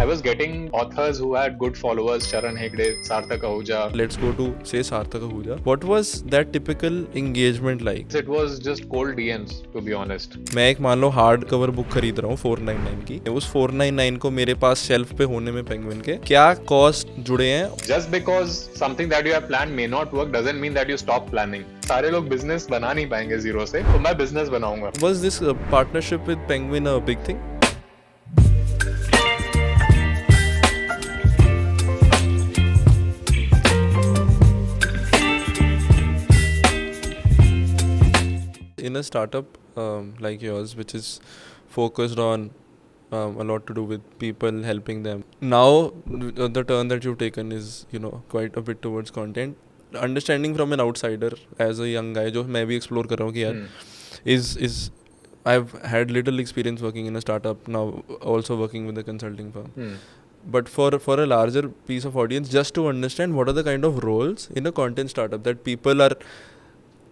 I was getting authors who had good followers, Sharan Hegde, Sarthak Ahuja. Let's go to say Sarthak Ahuja. What was that typical engagement like? It was just cold DMs, to be honest. मैं एक मान लो hard cover book खरीद रहा हूँ 499 की, उस 499 को मेरे पास शेल्फ पे होने में पेंगुइन के क्या कॉस्ट जुड़े हैं? Just because something that you have planned may not work doesn't mean that you stop planning. सारे लोग बिजनेस बना नहीं पाएंगे जीरो से, तो मैं बिजनेस बनाऊंगा. Was this partnership with Penguin a big thing? In a startup like yours, which is focused on a lot to do with people, helping them. Now, the turn that you've taken is, quite a bit towards content. Understanding from an outsider, as a young guy, जो मैं भी explore कर रहा हूँ कि यार, is I've had little experience working in a startup, now also working with a consulting firm. But for a larger piece of audience, just to understand what are the kind of roles in a content startup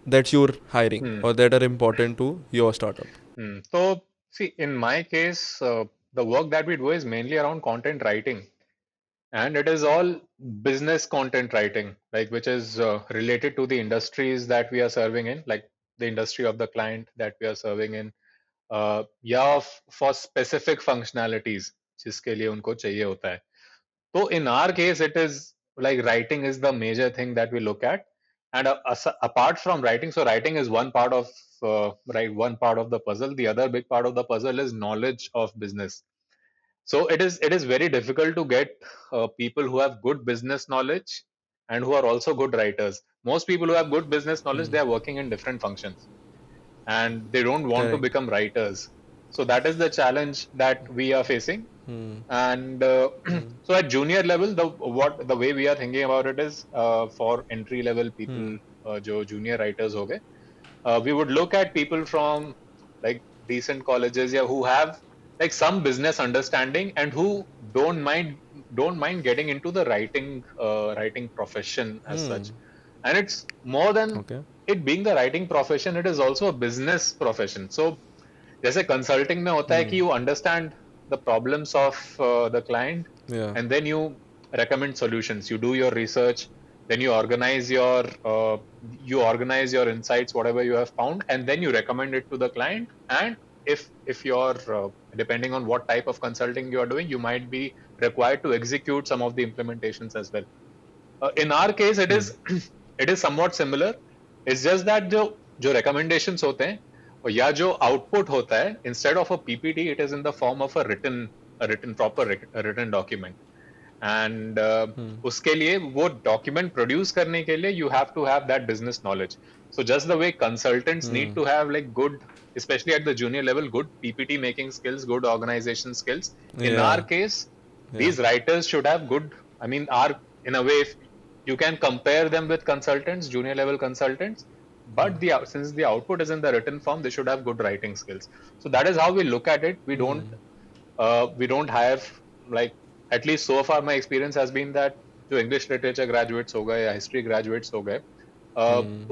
that you're hiring or that are important to your startup. So, see, in my case, the work that we do is mainly around content writing, and it is all business content writing, like which is related to the industries that we are serving in, like the industry of the client that we are serving in, या for specific functionalities जिसके लिए उनको चाहिए होता है. So in our case, it is like writing is the major thing that we look at, and apart from writing, so writing is one part of one part of the puzzle. The other big part of the puzzle is knowledge of business. So it is very difficult to get people who have good business knowledge and who are also good writers. Most people who have good business knowledge, they are working in different functions and they don't want to Correct. become writers. So that is the challenge that we are facing. And so at junior level, the way we are thinking about it is for entry level people, जो junior writers हो गए, we would look at people from like decent colleges, yeah, who have like some business understanding and who don't mind getting into the writing profession as such. And it's more than Okay. it being the writing profession, it is also a business profession. So जैसे consulting में होता है कि you understand the problems of the client, Yeah. and then you recommend solutions. You do your research, then you organize your insights, whatever you have found, and then you recommend it to the client. And if you're depending on what type of consulting you are doing, you might be required to execute some of the implementations as well. In our case, it is it is somewhat similar. It's just that जो recommendations होते हैं और या जो output होता है, instead of a PPT, it is in the form of a written document. And उसके लिए वो document produce करने के लिए you have to have that business knowledge. So just the way consultants need to have like good, especially at the junior level, good PPT making skills, good organization skills. In Yeah. our case, these writers should have good. I mean, in a way, if you can compare them with consultants, junior level consultants, but since the output is in the written form, they should have good writing skills. So that is how we look at it. We don't hire, like, at least so far my experience has been that जो English literature graduates हो गए या history graduates हो गए,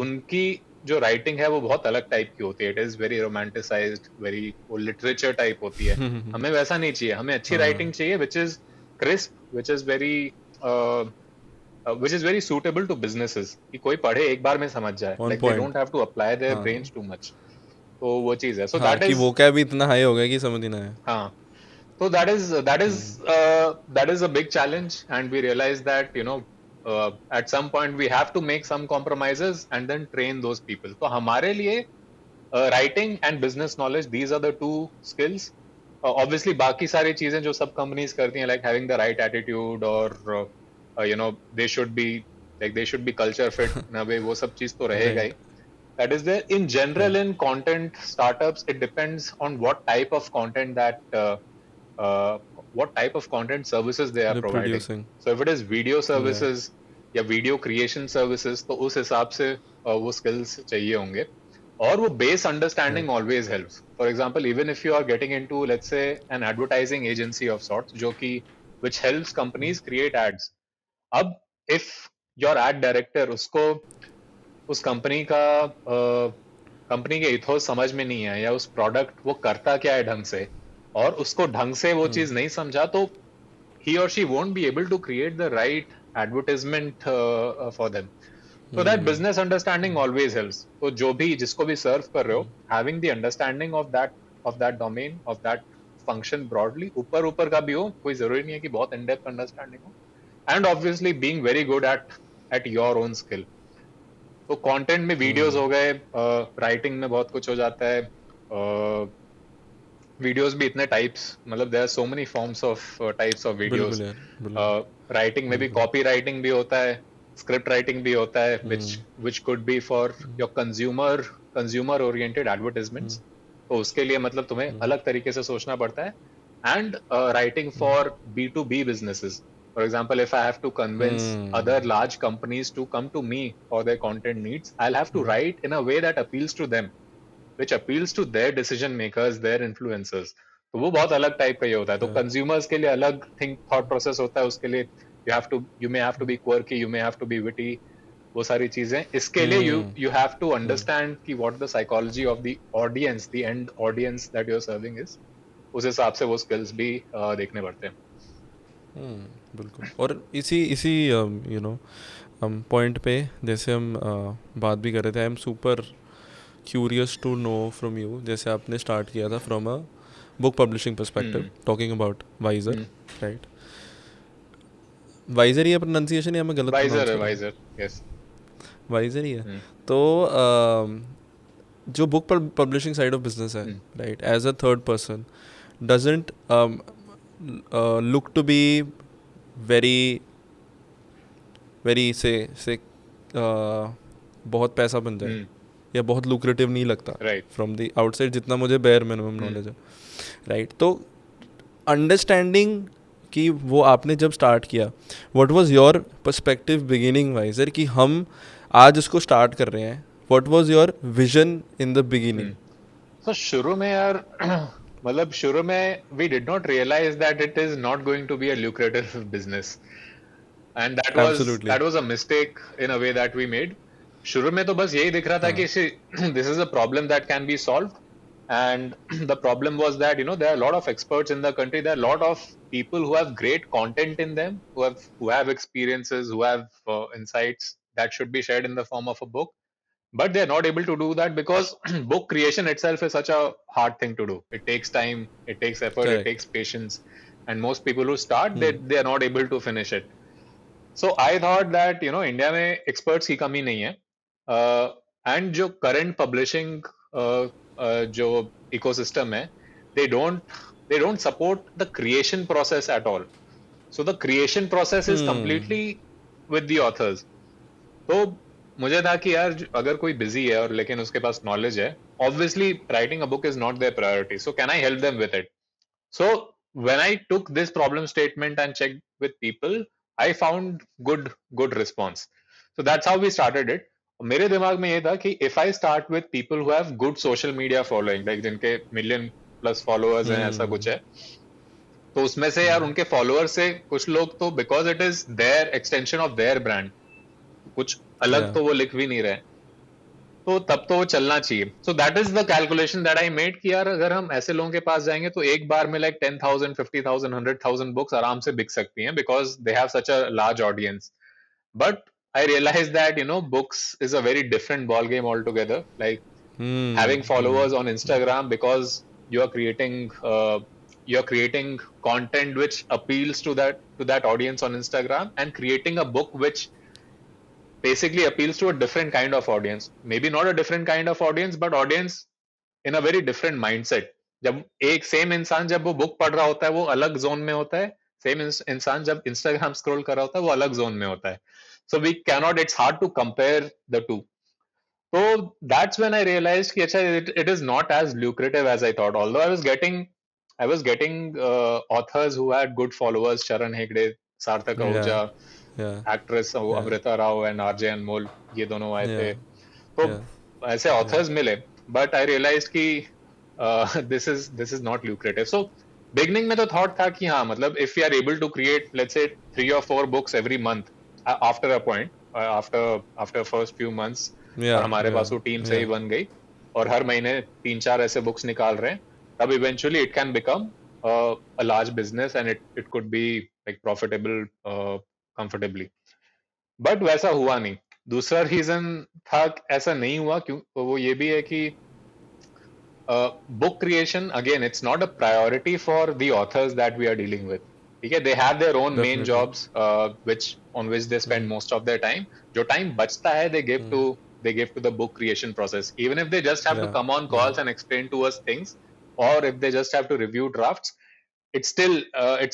उनकी जो writing है वो बहुत अलग टाइप की होती है. It is very romanticized, very वो literature type होती है. हमें वैसा नहीं चाहिए. हमें अच्छी writing चाहिए which is crisp, which is very suitable to businesses, कि कोई पढ़े एक बार में समझ जाए. On Like they point. don't have to apply their brains too much. तो वो चीज है. So हाँ that कि is vocab भी इतना हाई हो गया कि समझ ही ना आए. हाँ. So that is a big challenge, and we realize that at some point we have to make some compromises and then train those people. So हमारे लिए writing and business knowledge, these are the two skills. Obviously बाकी सारी चीजें जो सब companies करती हैं, like having the right attitude or they should be culture fit in a way, वो सब चीज तो रहेगा ही. Right. That is there. In general, in content startups, it depends on what type of content what type of content services they are They're providing. producing. So if it is video services या video creation services, तो उस हिसाब से वो skills चाहिए होंगे. और वो base understanding always helps. For example, even if you are getting into, let's say, an advertising agency of sorts, which helps companies create ads. अब if your ad director उसको उस कंपनी के इथोस समझ में नहीं है, या उस प्रोडक्ट वो करता क्या है ढंग से, और उसको ढंग से वो चीज नहीं समझा, तो he or she won't be able to create the right advertisement for them. So that business understanding always helps. तो जो भी जिसको भी serve कर रहे हो, having the understanding of that domain of that function broadly, ऊपर ऊपर का भी हो, कोई जरूरी नहीं है कि बहुत in depth understanding हो, and obviously being very good at your own skill. तो कंटेंट में वीडियोस हो गए, राइटिंग में बहुत कुछ हो जाता है, वीडियोस भी इतने टाइप्स, मतलब there are so many forms of types of बिल्कुल वीडियोस. यार, बिल्कुल राइटिंग में भी बिल्कुल. कॉपी राइटिंग भी होता है, स्क्रिप्ट राइटिंग भी होता है, which could be for your consumer oriented advertisements. तो उसके लिए मतलब तुम्हें अलग तरीके से सोचना पड़ता है. And writing for B2B businesses. For example, if I have to convince other large companies to come to me for their content needs, I'll have to write in a way that appeals to them, which appeals to their decision makers, their influencers. तो वो बहुत अलग type का ये होता है. तो consumers के लिए अलग थॉट प्रोसेस होता है, उसके लिए you may have to be quirky, you may have to be witty, वो सारी चीजें. इसके लिए यू हैव टू अंडरस्टैंड कि what the psychology of the audience, the end audience that you are serving is. उस हिसाब से वो स्किल्स भी देखने पड़ते हैं. बिल्कुल. और इसी इसी यू नो पॉइंट पे जैसे हम बात भी कर रहे थे, I am super curious to know from you. जैसे आपने स्टार्ट किया था from a book publishing perspective, talking about Wiser, right? Wiser ही है प्रोनाउंसिएशन, या मैं गलत प्रोनाउंस कर रहा हूँ? वाइजर, यस, वाइजर ही है. तो जो book publishing side of business है, right, as a third person doesn't look to be very very से बहुत पैसा बन जाए या बहुत लुक्रेटिव नहीं लगता फ्रॉम द आउटसाइड, जितना मुझे बेयर मिनिमम नॉलेज है, राइट? तो अंडरस्टैंडिंग कि वो आपने जब स्टार्ट किया, what was your perspective beginning wiser कि हम आज इसको स्टार्ट कर रहे हैं, what was your vision in the beginning? तो शुरू में यार मतलब शुरू में we did not realise that it is not going to be a lucrative business, and that was a mistake in a way that we made. शुरू में तो बस यही दिख रहा था कि this is a problem that can be solved, and the problem was that there are a lot of experts in the country, there are a lot of people who have great content in them, who have experiences, who have insights that should be shared in the form of a book, but they're not able to do that because book creation itself is such a hard thing to do. It takes time, it takes effort, it correct. takes patience, and most people who start, they are not able to finish it. So I thought that India में experts की कमी नहीं है, and जो current publishing जो ecosystem है, they don't support the creation process at all. So the creation process is completely with the authors. तो मुझे था कि यार अगर कोई बिजी है और लेकिन उसके पास नॉलेज है, obviously writing a book is not their priority, so can I help them with it? So when I took this problem statement and checked with people, I found good response. So that's how we started it. मेरे दिमाग में ये था कि if I start with people who have good social media following, like जिनके million plus followers हैं, ऐसा कुछ है, तो उसमें से यार उनके followers से कुछ लोग तो because it is their extension of their brand, कुछ अलग या तो वो लिख भी नहीं रहे, तो तब तो वो चलना चाहिए. So that is the calculation that I made कि यार अगर हम ऐसे लोगों के पास जाएंगे तो एक बार में लाइक 10,000 50,000 100,000 बुक्स आराम से बिक सकती हैं, because they have such a large audience. But I realized that books is a very different ball game altogether. Like having followers on Instagram, because you are creating you're creating content which appeals to that audience on Instagram, and creating a book which basically appeals to a different kind of audience. Maybe not a different kind of audience, but audience in a very different mindset. जब एक same इंसान जब वो book पढ़ रहा होता है वो अलग जोन में होता है, सेम इंसान जब इंस्टाग्राम स्क्रॉल कर रहा होता है वो अलग जोन में होता है. So we cannot, it's hard to compare the two. So that's when I realized कि अच्छा it is not as lucrative as I thought. Although I was getting authors who had good followers, Sharan Hegde, Sarthak या Ahuja, या actress या Amrita Rao and RJ अनमोल, ये दोनों आए या थे. तो या ऐसे या ऑथर्स मिले, बट आई रियलाइज कि this is not lucrative. So beginning में तो थॉट था कि हाँ मतलब if you are able to create let's say 3 or 4 books every month, after a point, after after first few months, या और हमारे या पास वो टीम सही या बन गई और हर महीने 3-4 ऐसे बुक्स निकाल रहे हैं, तब eventually it can become a large business and it could be like profitable comfortably. But वैसा हुआ नहीं. दूसरा रीजन था ऐसा नहीं हुआ क्यों, वो ये भी है कि book creation, again, it's not a priority for the authors that we are dealing with. ठीक है, they have their own main Definitely. jobs which on which they spend Hmm. most of their time. जो time बचता है they give to the book creation process, even if they just have to Yeah. come on Yeah. calls and explain to us things, or if they just have to review drafts. It's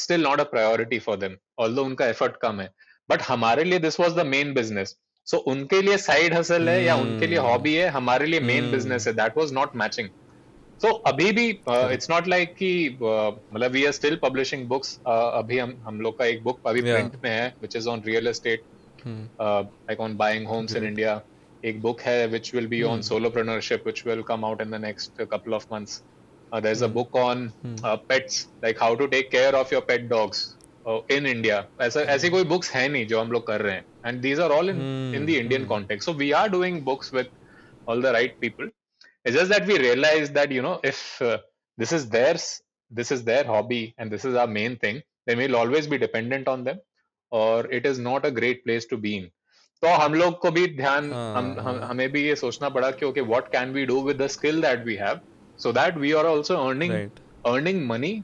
still not a priority for them, although उनका effort कम है. But हमारे लिए this was the main business. So उनके लिए side hustle है या उनके लिए Hmm. hobby है, हमारे लिए main Hmm. business है. That was not matching. So अभी भी Correct. इट्स नॉट लाइक कि मतलब we are still publishing books. अभी हम लोग का एक बुक अभी Yeah. प्रिंट में है which is on real estate, Hmm. Like on buying homes in Great. India. एक बुक है which will be Hmm. On solopreneurship which will come out in the next couple of months. There is a Hmm. Book on Hmm. Pets, like how to take care of your pet dogs in India. ऐसा ऐसी कोई books है नहीं जो हम लोग कर रहे हैं, and these are all in the Hmm. Indian Hmm. Context. So we are doing books with all the right people. It's just that we realize that if this is theirs, this is their hobby, and this is our main thing, then we'll always be dependent on them, or it is not a great place to be in. तो हम लोग को भी ध्यान हम हाँ. हमें भी ये सोचना पड़ा कि okay, what can we do with the skill that we have, so that we are also Right. earning money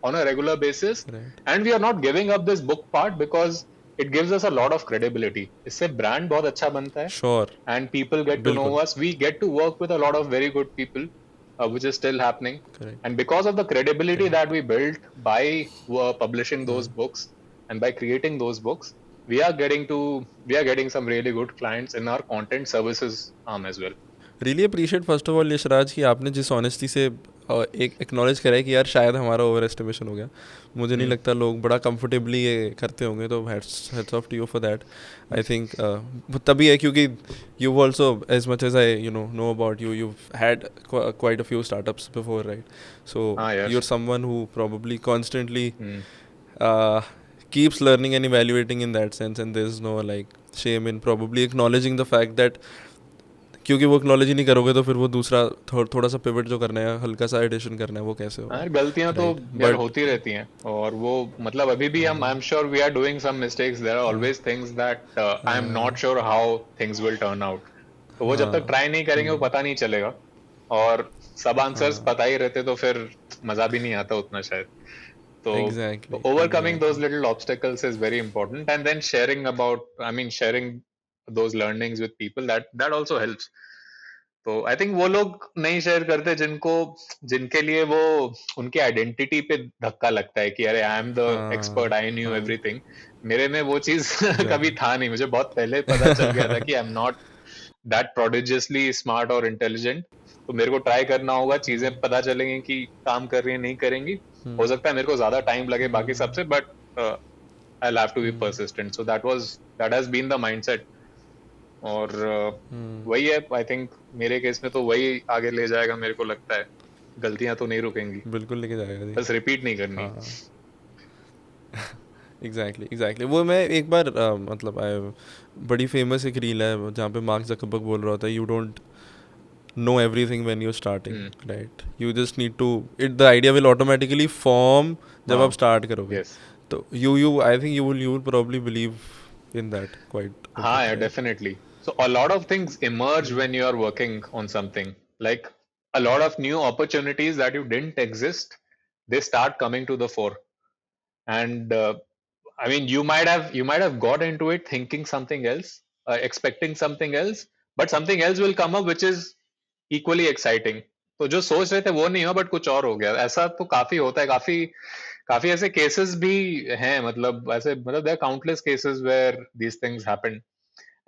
on a regular basis, Right. and we are not giving up this book part because it gives us a lot of credibility. इससे brand बहुत अच्छा बनता है, Sure. and people get to know बिल्कुल. us. We get to work with a lot of very good people, which is still happening. Correct. And because of the credibility Correct. that we built by publishing Hmm. those books and by creating those books, we are getting some really good clients in our content services arm as well. Really appreciate first of all Yashraj कि आपने जिस honesty से एक acknowledge करा है कि यार शायद हमारा ओवर एस्टिमेशन हो गया. मुझे नहीं Hmm. लगता लोग बड़ा कंफर्टेबली ये करते होंगे, तो heads off to you for that. I think तभी है क्योंकि you also as much as I know about you had quite a few startups before, right? So Ah, you are yes. Someone who probably constantly Hmm. keeps learning and evaluating in that sense, and there's no like shame in probably acknowledging the fact that क्योंकि वो acknowledge ही नहीं करोगे तो फिर वो दूसरा थोड़ा सा पिवट जो करना है, हल्का सा एडिशन करना है, वो कैसे होगा, हाँ, गलतियां तो राइट? यार बट होती रहती हैं, और वो मतलब अभी भी हम, I am sure we are doing some mistakes. There are always things that I am not sure how things will turn out. तो वो जब तक हाँ. ट्राई नहीं करेंगे वो पता नहीं चलेगा. और सब आंसर्स हाँ. पता ही रहते तो फिर मजा भी नहीं आता उतना शायद. तो exactly. overcoming those exactly. little obstacles is very important, and then sharing those learnings with people, that also helps. तो आई थिंक वो लोग नहीं शेयर करते जिनके लिए वो उनकी आइडेंटिटी पे धक्का लगता है कि अरे आई एम द एक्सपर्ट, हाँ. आई न्यू हाँ. एवरीथिंग. मेरे में वो चीज कभी एग्जैक्टली. था नहीं. मुझे बहुत पहले पता चल गया था कि I am not that prodigiously smart और इंटेलिजेंट. तो मेरे को ट्राई करना होगा, चीजें पता चलेंगी कि काम कर रही है नहीं करेंगी. हो सकता है मेरे को ज्यादा टाइम लगे बाकी सबसे, but I have to be persistent. So that has been the mindset. और वही है, आई थिंक मेरे केस में तो वही आगे ले जाएगा, मेरे को लगता है. गलतियां तो नहीं रुकेंगी, बिल्कुल लेके जाएगा जी. बस रिपीट नहीं करनी. हाँ. एग्जैक्टली. एग्जैक्टली. वो मैं एक बार मतलब बड़ी फेमस एक रील है जहाँ पे मार्क जकरबर्ग बोल रहा होता है, you don't know everything when you're starting, hmm. right? You just need to the idea will automatically form जब आप हाँ. start करोगे. यस. तो you I think you will probably believe in that quite a हाँ bit, यार, right? Definitely. So a lot of things emerge when you are working on something. Like a lot of new opportunities that you didn't exist, they start coming to the fore. And I mean, you might have got into it thinking something else, expecting something else, but something else will come up which is equally exciting. तो जो सोच रहे थे वो नहीं हुआ, but कुछ और हो गया. ऐसा तो काफी होता है. काफी काफी ऐसे केसेस भी हैं, मतलब ऐसे, मतलब there countless cases where these things happen.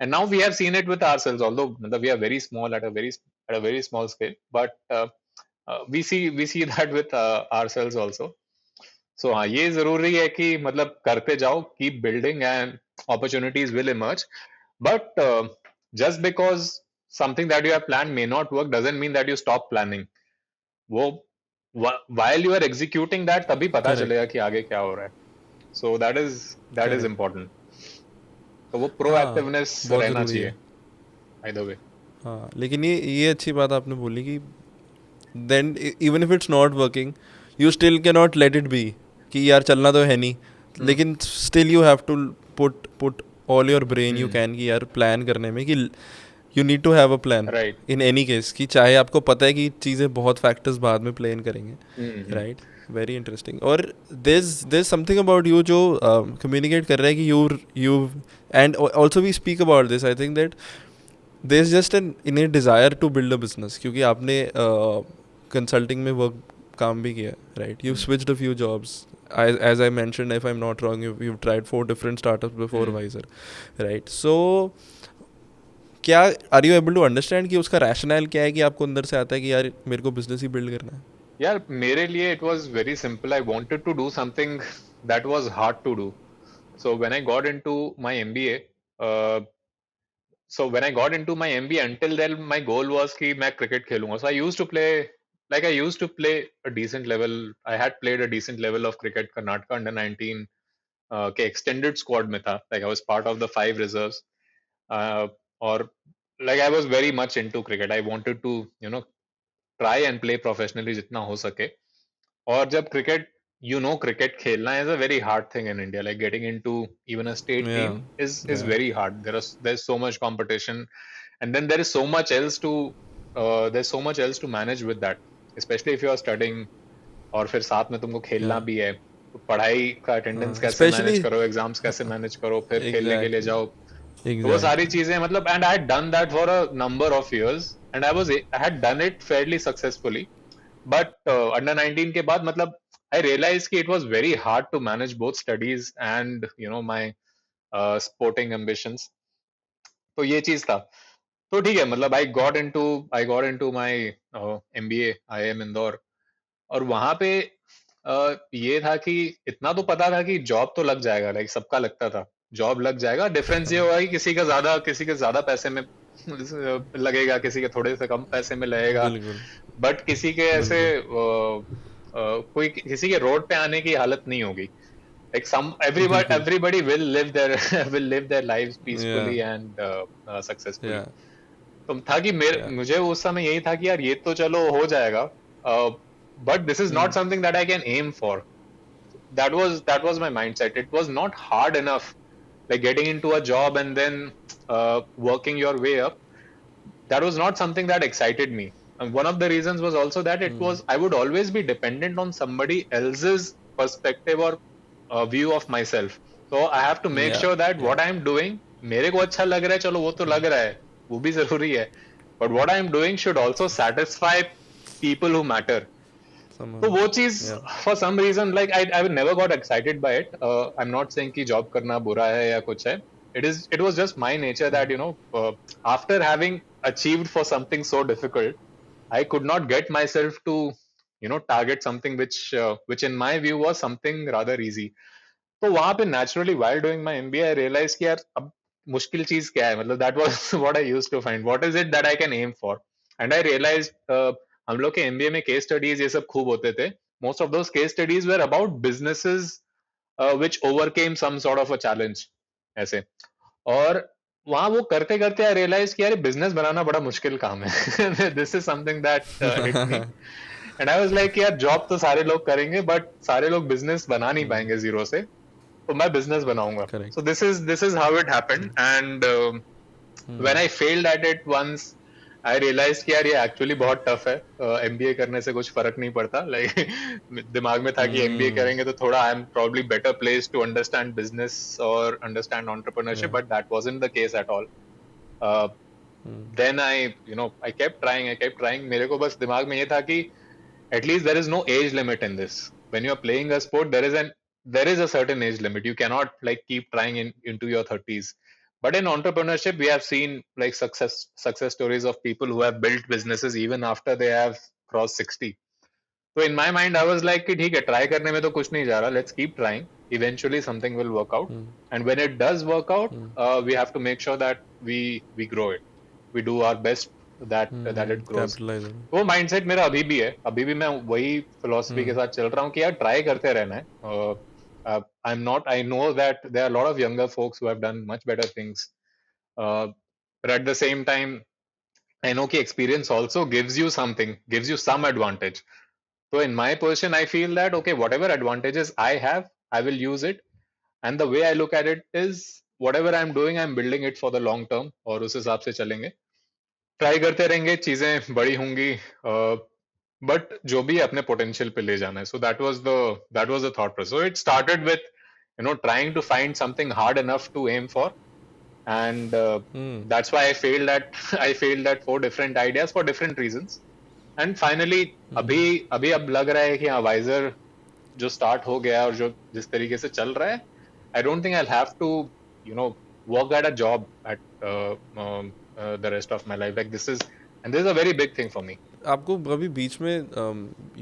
And now we have seen it with ourselves, although we are very small at a very small scale, but we see that with ourselves also. So हाँ, ये जरूरी है कि मतलब करते जाओ, keep building, and opportunities will emerge. But just because something that you have planned may not work doesn't mean that you stop planning. वो while you are executing that, तभी पता Correct. चलेगा कि आगे क्या हो रहा है. So that is Correct. important. तो वो हाँ, प्रोएक्टिवनेस बहुत रहना ज़रूरी चाहिए है. either way. हाँ, लेकिन ये अच्छी बात आपने बोली कि then even if it's not working, you still can not let it be कि यार चलना तो है नहीं, लेकिन still you have to put all your brain you can कि यार प्लान करने में कि you need to have a plan right. In any case, कि चाहे आपको पता है कि चीज़ें बहुत फैक्टर्स बाद में प्ले इन करेंगे, राइट? Very interesting. और देर समथिंग अबाउट यू जो कम्युनिकेट कर रहा है कि you and also we speak about this, I think that there is just an in desire to build a business, क्योंकि आपने कंसल्टिंग में वर्क काम भी किया, राइट? You switched a few jobs, as I mentioned, if I'm not wrong, you've tried 4 different startups before Visor, right? So क्या are you able to understand कि उसका रैशनल क्या है कि आपको अंदर से आता है कि यार मेरे को बिजनेस ही बिल्ड करना है? यार मेरे लिए it was very simple, I wanted to do something that was hard to do. So when I got into my MBA, so when I got into my MBA, until then my goal was कि मैं cricket खेलूंगा. So I used to play, like I used to play a decent level. I had played a decent level of cricket. Karnataka under 19 के extended squad में था. Like I was part of the 5 reserves. और like I was very much into cricket. I wanted to try and play professionally जितना हो सके. और जब cricket, cricket खेलना is a very hard thing in India. Like getting into even a state Yeah, team is yeah. very hard. There's so much competition, and then there is so much else to there's so much else to manage with that, especially if you are studying. और फिर साथ में तुमको खेलना Yeah. भी है, तो पढ़ाई का अटेंडेंस कैसे मैनेज Especially, करो, एग्जाम्स कैसे मैनेज करो, फिर खेलने के लिए exactly, जाओ. तो वो सारी exactly. चीजें मतलब, and I had done that for a number of years, and I had done it Fairlie successfully. But under 19 के बाद मतलब I realized कि it was very hard to manage both studies and my sporting ambitions. तो ये चीज था. तो ठीक है, मतलब I got into my MBA IIM Indore. और वहां पे ये था कि इतना तो पता था कि जॉब तो लग जाएगा, लाइक सबका लगता था जॉब लग जाएगा. डिफरेंस ये होगा कि किसी के ज्यादा पैसे में लगेगा, किसी के थोड़े से कम पैसे में लगेगा. बिल्कुल, बट किसी के ऐसे बिल्कुल. कोई किसी के रोड पे आने की हालत नहीं होगी. Like बिल्कुल. everybody will live their will live their lives Yeah, peacefully and successfully. yeah, तो था कि yeah. मुझे उस समय यही था कि यार ये तो चलो हो जाएगा, but this is not something that I can aim for. That was my mindset. It was not hard enough, like getting into a job and then working your way up. That was not something that excited me. And one of the reasons was also that I would always be dependent on somebody else's perspective or view of myself. So I have to make Yeah, sure that yeah. what I am doing, मेरे को अच्छा लग रहा है, चलो वो तो लग रहा है, वो भी जरूरी है. But what I am doing should also satisfy people who matter. तो Someone. वो चीज, Yeah. for some reason, like I never got excited by it. I'm not saying कि job करना बुरा है या कुछ है. It was just my nature that after having achieved for something so difficult, I could not get myself to target something which in my view was something rather easy. तो वहां पे naturally while doing my MBA I realized कि यार अब मुश्किल चीज क्या है, मतलब that was what I used to find. What is it that I can aim for? And I realized हम लोग के MBA में case studies ये सब खूब होते थे. Most of those case studies were about businesses which overcame some sort of a challenge, ऐसे. और वहां वो करते करते आई रियलाइज कि यार बिजनेस बनाना बड़ा मुश्किल काम है. This is something that hit me. And I was like यार जॉब तो सारे लोग करेंगे बट सारे लोग बिजनेस बना नहीं पाएंगे जीरो से, तो मैं बिजनेस बनाऊंगा. Correct. So this is how it happened. And when I failed at it once, I realise कि यार ये एक्चुअली बहुत टफ है. एमबीए करने से कुछ फर्क नहीं पड़ता. लाइक दिमाग में था कि एमबीए Hmm. करेंगे तो थोड़ा I am probably better place to understand business और understand Yeah. Entrepreneurship, but that wasn't the case at all. Hmm. Then I kept trying. मेरे को बस दिमाग में ये था कि at least there is no age limit in this. When you are playing a sport, there is a certain age limit. You cannot like keep trying into your 30s. But in entrepreneurship, we have seen like success stories of people who have built businesses even after they have crossed 60. So in my mind, I was like कि ठीक है, try करने में तो कुछ नहीं जा रहा. Let's keep trying. Eventually, something will work out. Hmm. And when it does work out, Hmm. we have to make sure that we grow it. We do our best that Hmm. it grows. Capitalize on वो mindset मेरा अभी भी है. अभी भी मैं वही it. Philosophy Hmm. के साथ चल रहा हूँ कि यार ट्राई करते रहना है. I am not I know that there are lot of younger folks who have done much better things, but at the same time I know कि experience also gives you some advantage. So in my position, I feel that okay, whatever advantages I have, I will use it. And the way I look at it is whatever I'm doing, I'm building it for the long term और उस हिसाब से चलेंगे. Try करते रहेंगे, चीजें बड़ी होंगी, बट जो भी है अपने पोटेंशियल पे ले जाना है. So that was the thought process. So it started with trying to find something hard enough to aim for, and that's why I failed at I failed at 4 different ideas for different reasons. And finally अभी अभी अब लग रहा है कि हाँ visor जो start हो गया है और जो जिस तरीके से चल रहा है, I don't think I have to work at a job at the rest of my life. Like this is and this is a very big thing for me. आपको अभी बीच में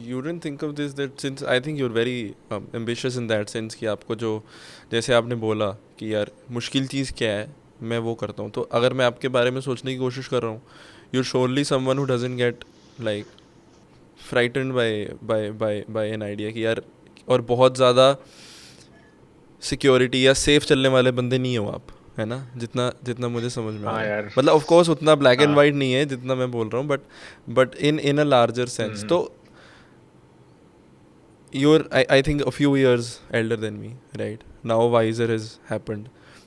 you didn't think of this that since I think you are very ambitious in that sense कि आपको जो जैसे आपने बोला कि यार मुश्किल चीज़ क्या है मैं वो करता हूँ. तो अगर मैं आपके बारे में सोचने की कोशिश कर रहा हूँ, you are surely someone who doesn't get like frightened by an idea कि यार, और बहुत ज़्यादा सिक्योरिटी या सेफ चलने वाले बंदे नहीं हो आप, है ना, जितना जितना मुझे समझ में आ हाँ रहा है. यार. मतलब ऑफ कोर्स उतना ब्लैक एंड हाँ. वाइट नहीं है जितना मैं बोल रहा हूँ, but in a larger sense. तो you're I think a few years elder than me, right? Now Wiser has happened,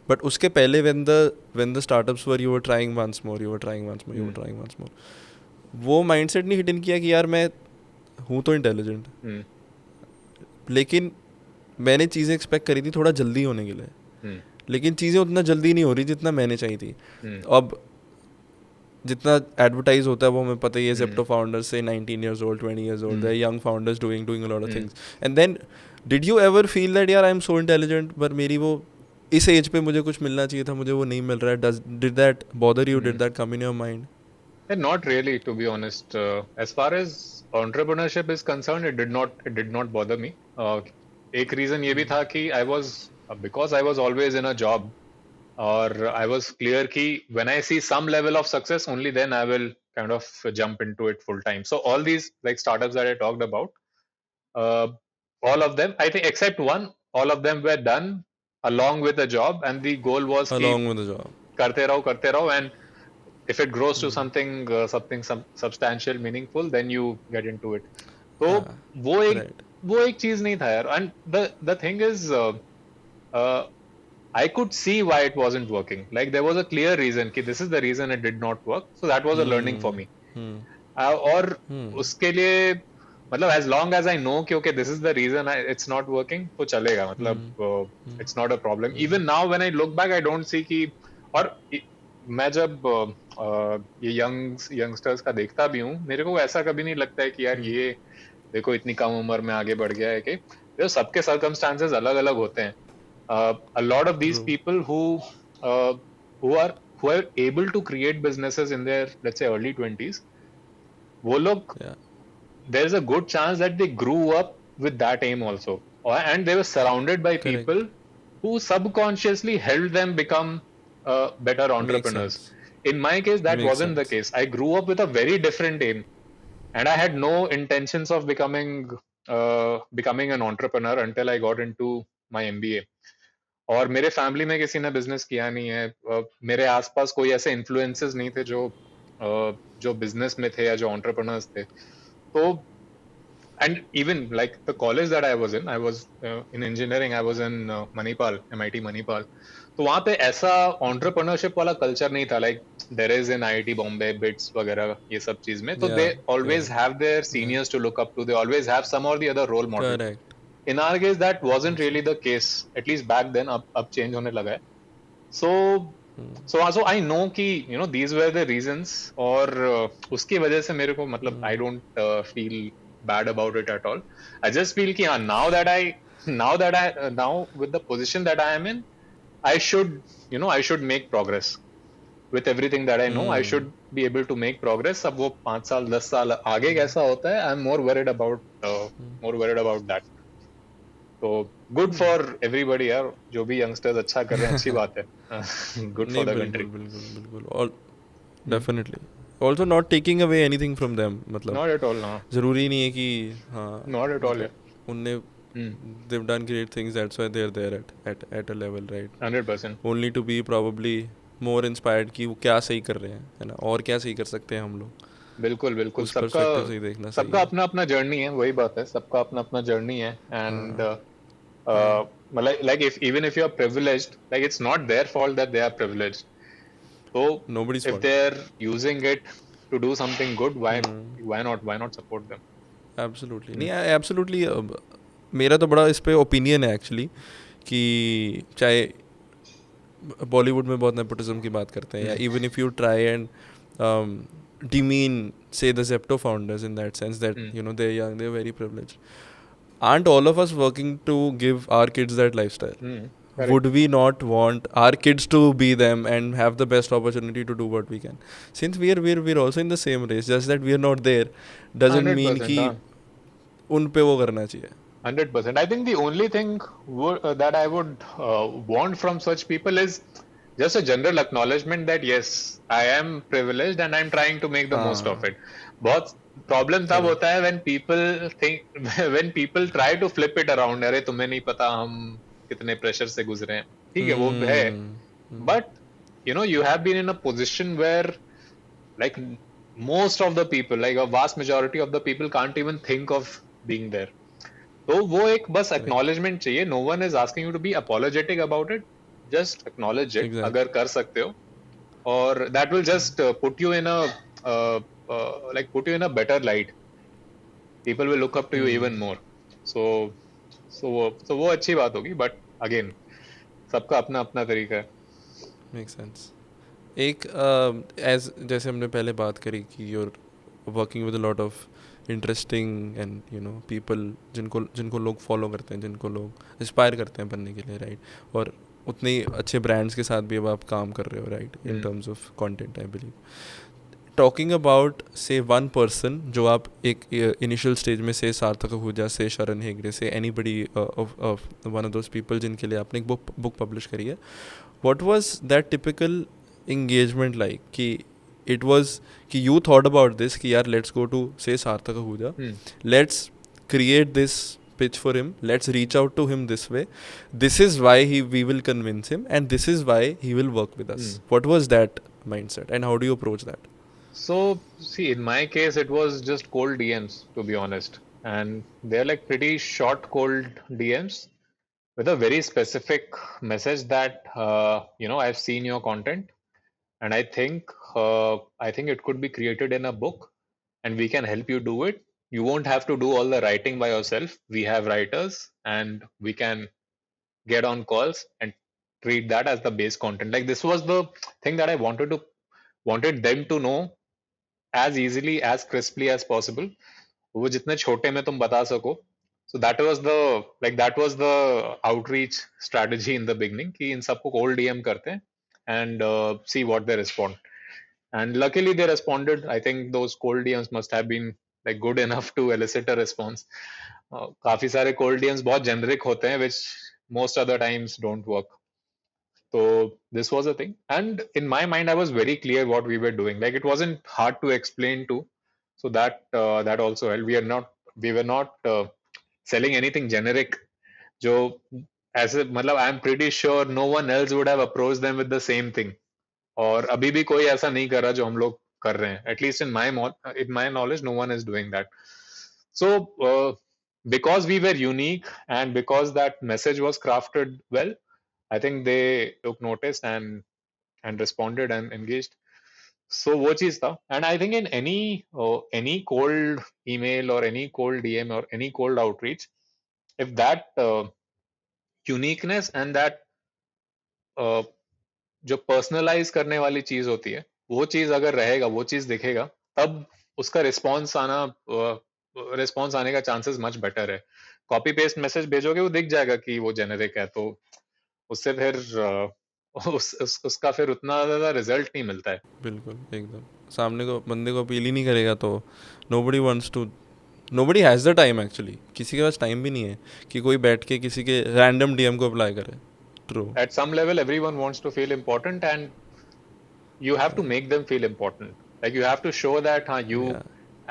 but उसके पहले when the startups were, you were trying once more, you were trying once more, you were trying once more, वो mindset नहीं hidden किया कि यार मैं हूँ तो इंटेलिजेंट, लेकिन मैंने चीज़ें एक्सपेक्ट करी थी थोड़ा जल्दी होने के लिए, लेकिन चीज़ें उतना जल्दी नहीं हो रही जितना मैंने चाहिए थी. अब जितना एडवर्टाइज होता है वो हमें पता ही है. Zepto founders say 19 years old, 20 years old, they're young founders doing a lot of things. And then did you ever feel that यार I'm so intelligent पर मेरी वो इस एज पे मुझे कुछ मिलना चाहिए था, मुझे वो नहीं मिल रहा है? Did that bother you? Did that come in your mind? Not really, to be honest. As far as entrepreneurship is concerned, it did not bother me. एक reason ये भी था कि because I was always in a job, or I was clear कि when I see some level of success, only then I will kind of jump into it full time. So all these like startups that I talked about, uh, all of them, I think except one, all of them were done along with a job, and the goal was कि Along with the job. करते रहो, and if it grows to something substantial, meaningful, then you get into it. तो वो एक चीज नहीं था यार. And the thing is, uh, I could see why it wasn't working. Like there was a clear reason कि this is the reason it did not work. So that was a learning for me. और उसके लिए मतलब as long as I know कि okay this is the reason it's not working, तो चलेगा. मतलब it's not a problem. Even now when I look back, I don't see कि, और मैं जब ये यंगस्टर्स का देखता भी हूँ, मेरे को ऐसा कभी नहीं लगता है कि यार ये देखो इतनी कम उम्र में आगे बढ़ गया है. कि सबके सर्कमस्टांसेस अलग अलग होते हैं. A lot of these people who are able to create businesses in their, let's say, early 20s, वो लोग, there's a good chance that they grew up with that aim also, and they were surrounded by people who subconsciously helped them become better entrepreneurs. In my case, that wasn't the case. I grew up with a very different aim, and I had no intentions of becoming an entrepreneur until I got into my MBA. और मेरे family में किसी ने business किया नहीं है. मेरे आसपास कोई ऐसे इन्फ्लुएंसेस नहीं थे जो बिजनेस में थे या जो एंटरप्रेन्योर्स थे. तो and even like the college that I was in engineering, I was in Manipal, MIT Manipal. तो वहाँ पे ऐसा entrepreneurship वाला culture नहीं था. Like there is in IIT Bombay, BITS वगैरह ये सब चीज में. तो they always have their seniors to look up to. They always have some or the other role model. Correct. In our case, that wasn't really the case, at least back then. अब change होने लगा है. So I know कि these were the reasons, और उसकी वजह से मेरे को मतलब I don't feel bad about it at all. I just feel कि हाँ, now with the position that I am in, I should make progress with everything that I know. I should be able to make progress. अब वो 5 साल 10 साल आगे कैसा होता है, I'm more worried about that. तो गुड फॉर एवरीबॉडी यार, जो भी यंगस्टर्स अच्छा कर रहे हैं अच्छी बात है. Good for the country. बिल्कुल all definitely. Also not taking away anything from them, मतलब नॉट एट ऑल. जरूरी नहीं है कि हाँ नॉट एट ऑल. उनने they've done great things, that's why they're there at a level, right? 100%. only to be probably more inspired कि वो क्या सही कर रहे हैं, है ना, और क्या सही कर सकते हैं हम लोग. बिल्कुल बिल्कुल, उस सबका पर्सपेक्टिव से ही देखना सही सबका है. अपना अपना जर्नी है, वही बात है, सबका अपना अपना जर्नी है. एंड हाँ. हाँ. like if even if you are privileged, like it's not their fault that they are privileged. So Nobody's if fault. they're using it to do something good, hmm. why not support them? Absolutely Hmm. नहीं, absolutely. मेरा तो बड़ा इस पे opinion है actually, कि चाहे बॉलीवुड में बहुत नेपोटिज्म की बात करते हैं, या Hmm. Even if you try and demean say the Zepto founders in that sense that Hmm. you know they're young, they're very privileged. Aren't all of us working to give our kids that lifestyle? Hmm. Would Correct. we not want our kids to be them and have the best opportunity to do what we can? Since we're also in the same race, just that we are not there doesn't mean 100%. कि उन पे वो करना चाहिए. 100%. I think the only thing that I would want from such people is just a general acknowledgement that yes, I am privileged and I'm trying to make the most of हाँ. it. बहुत problem तब Correct. होता है when people think when people try to flip it around. अरे तुम्हें नहीं पता हम कितने प्रेशर से गुजरे हैं. ठीक है, वो है. Hmm. But you have been in a position where like most of the people, like a vast majority of the people can't even think of being there. तो वो एक बस Correct. एक्नॉलेजमेंट चाहिए. No one is asking you to be apologetic about it. Just acknowledge it Exactly. अगर कर सकते हो, और that will just put you in put you in a better light. People will look up to you Hmm. Even more. So वो अच्छी बात होगी, but again सबका अपना अपना तरीका है. Makes sense. एक एज जैसे हमने पहले बात करी कि you're working with a lot of interesting and you know people जिनको जिनको लोग फॉलो करते हैं, जिनको लोग इंस्पायर करते हैं बनने के लिए, राइट? और उतने ही अच्छे ब्रांड्स के साथ भी अब आप काम कर रहे हो, right, in terms of content, I believe. Talking about से वन पर्सन जो आप एक इनिशियल स्टेज में से सार्थक आहूजा से शरण हेगड़े से anybody one of those people जिनके लिए आपने एक बुक पब्लिश करी है, what was that typical engagement like? कि it was कि you thought about this कि यार let's go to say Sarthak Ahuja, let's create this pitch for him, let's reach out to him this way, this is why we will convince him and this is why he will work with us. What was that mindset and how do you approach that? So see, in my case it was just cold DMs, to be honest, and they're like pretty short cold DMs with a very specific message that I've seen your content, and I think it could be created in a book, and we can help you do it. You won't have to do all the writing by yourself. We have writers, and we can get on calls and treat that as the base content. Like, this was the thing that I wanted them to know as easily, as crisply as possible. वो जितने छोटे में तुम बता सको. So that was the outreach strategy in the beginning, कि इन सबको cold DM करते हैं and see what they respond. And luckily they responded. I think those cold DMs must have been like good enough to elicit a response. काफी सारे cold DMs बहुत generic होते हैं, which most other times don't work. So this was a thing, and in my mind, I was very clear what we were doing. Like, it wasn't hard to explain to, so that also helped. We were not selling anything generic. जो ऐसे मतलब I am pretty sure no one else would have approach them with the same thing, और अभी भी कोई ऐसा नहीं कर रहा जो हम लोग कर रहे हैं. At least in my knowledge no one is doing that. So because we were unique and because that message was crafted well, I think they took notice and responded and engaged. So वो चीज था. And I think in any cold email or any cold DM or any cold outreach, if that uniqueness and that जो personalise करने वाली चीज होती है, वो चीज अगर रहेगा, वो चीज दिखेगा, तब उसका रिस्पॉन्स आने का चांसेस मच बेटर है. कॉपी पेस्ट मैसेज भेजोगे, वो दिख जाएगा कि वो जेनेरिक है, तो उससे फिर उसका फिर उतना ज्यादा रिजल्ट नहीं मिलता है. बिल्कुल एकदम. सामने को बंदे को अपील ही नहीं करेगा तो nobody wants to, nobody has the time actually. किसी के पास टाइम भी नहीं है कि कोई बैठ के किसी के रैंडम डीएम को अप्लाई करे. True. At some level, everyone wants to feel important, and you have to make them feel important. Like, you have to show that you या.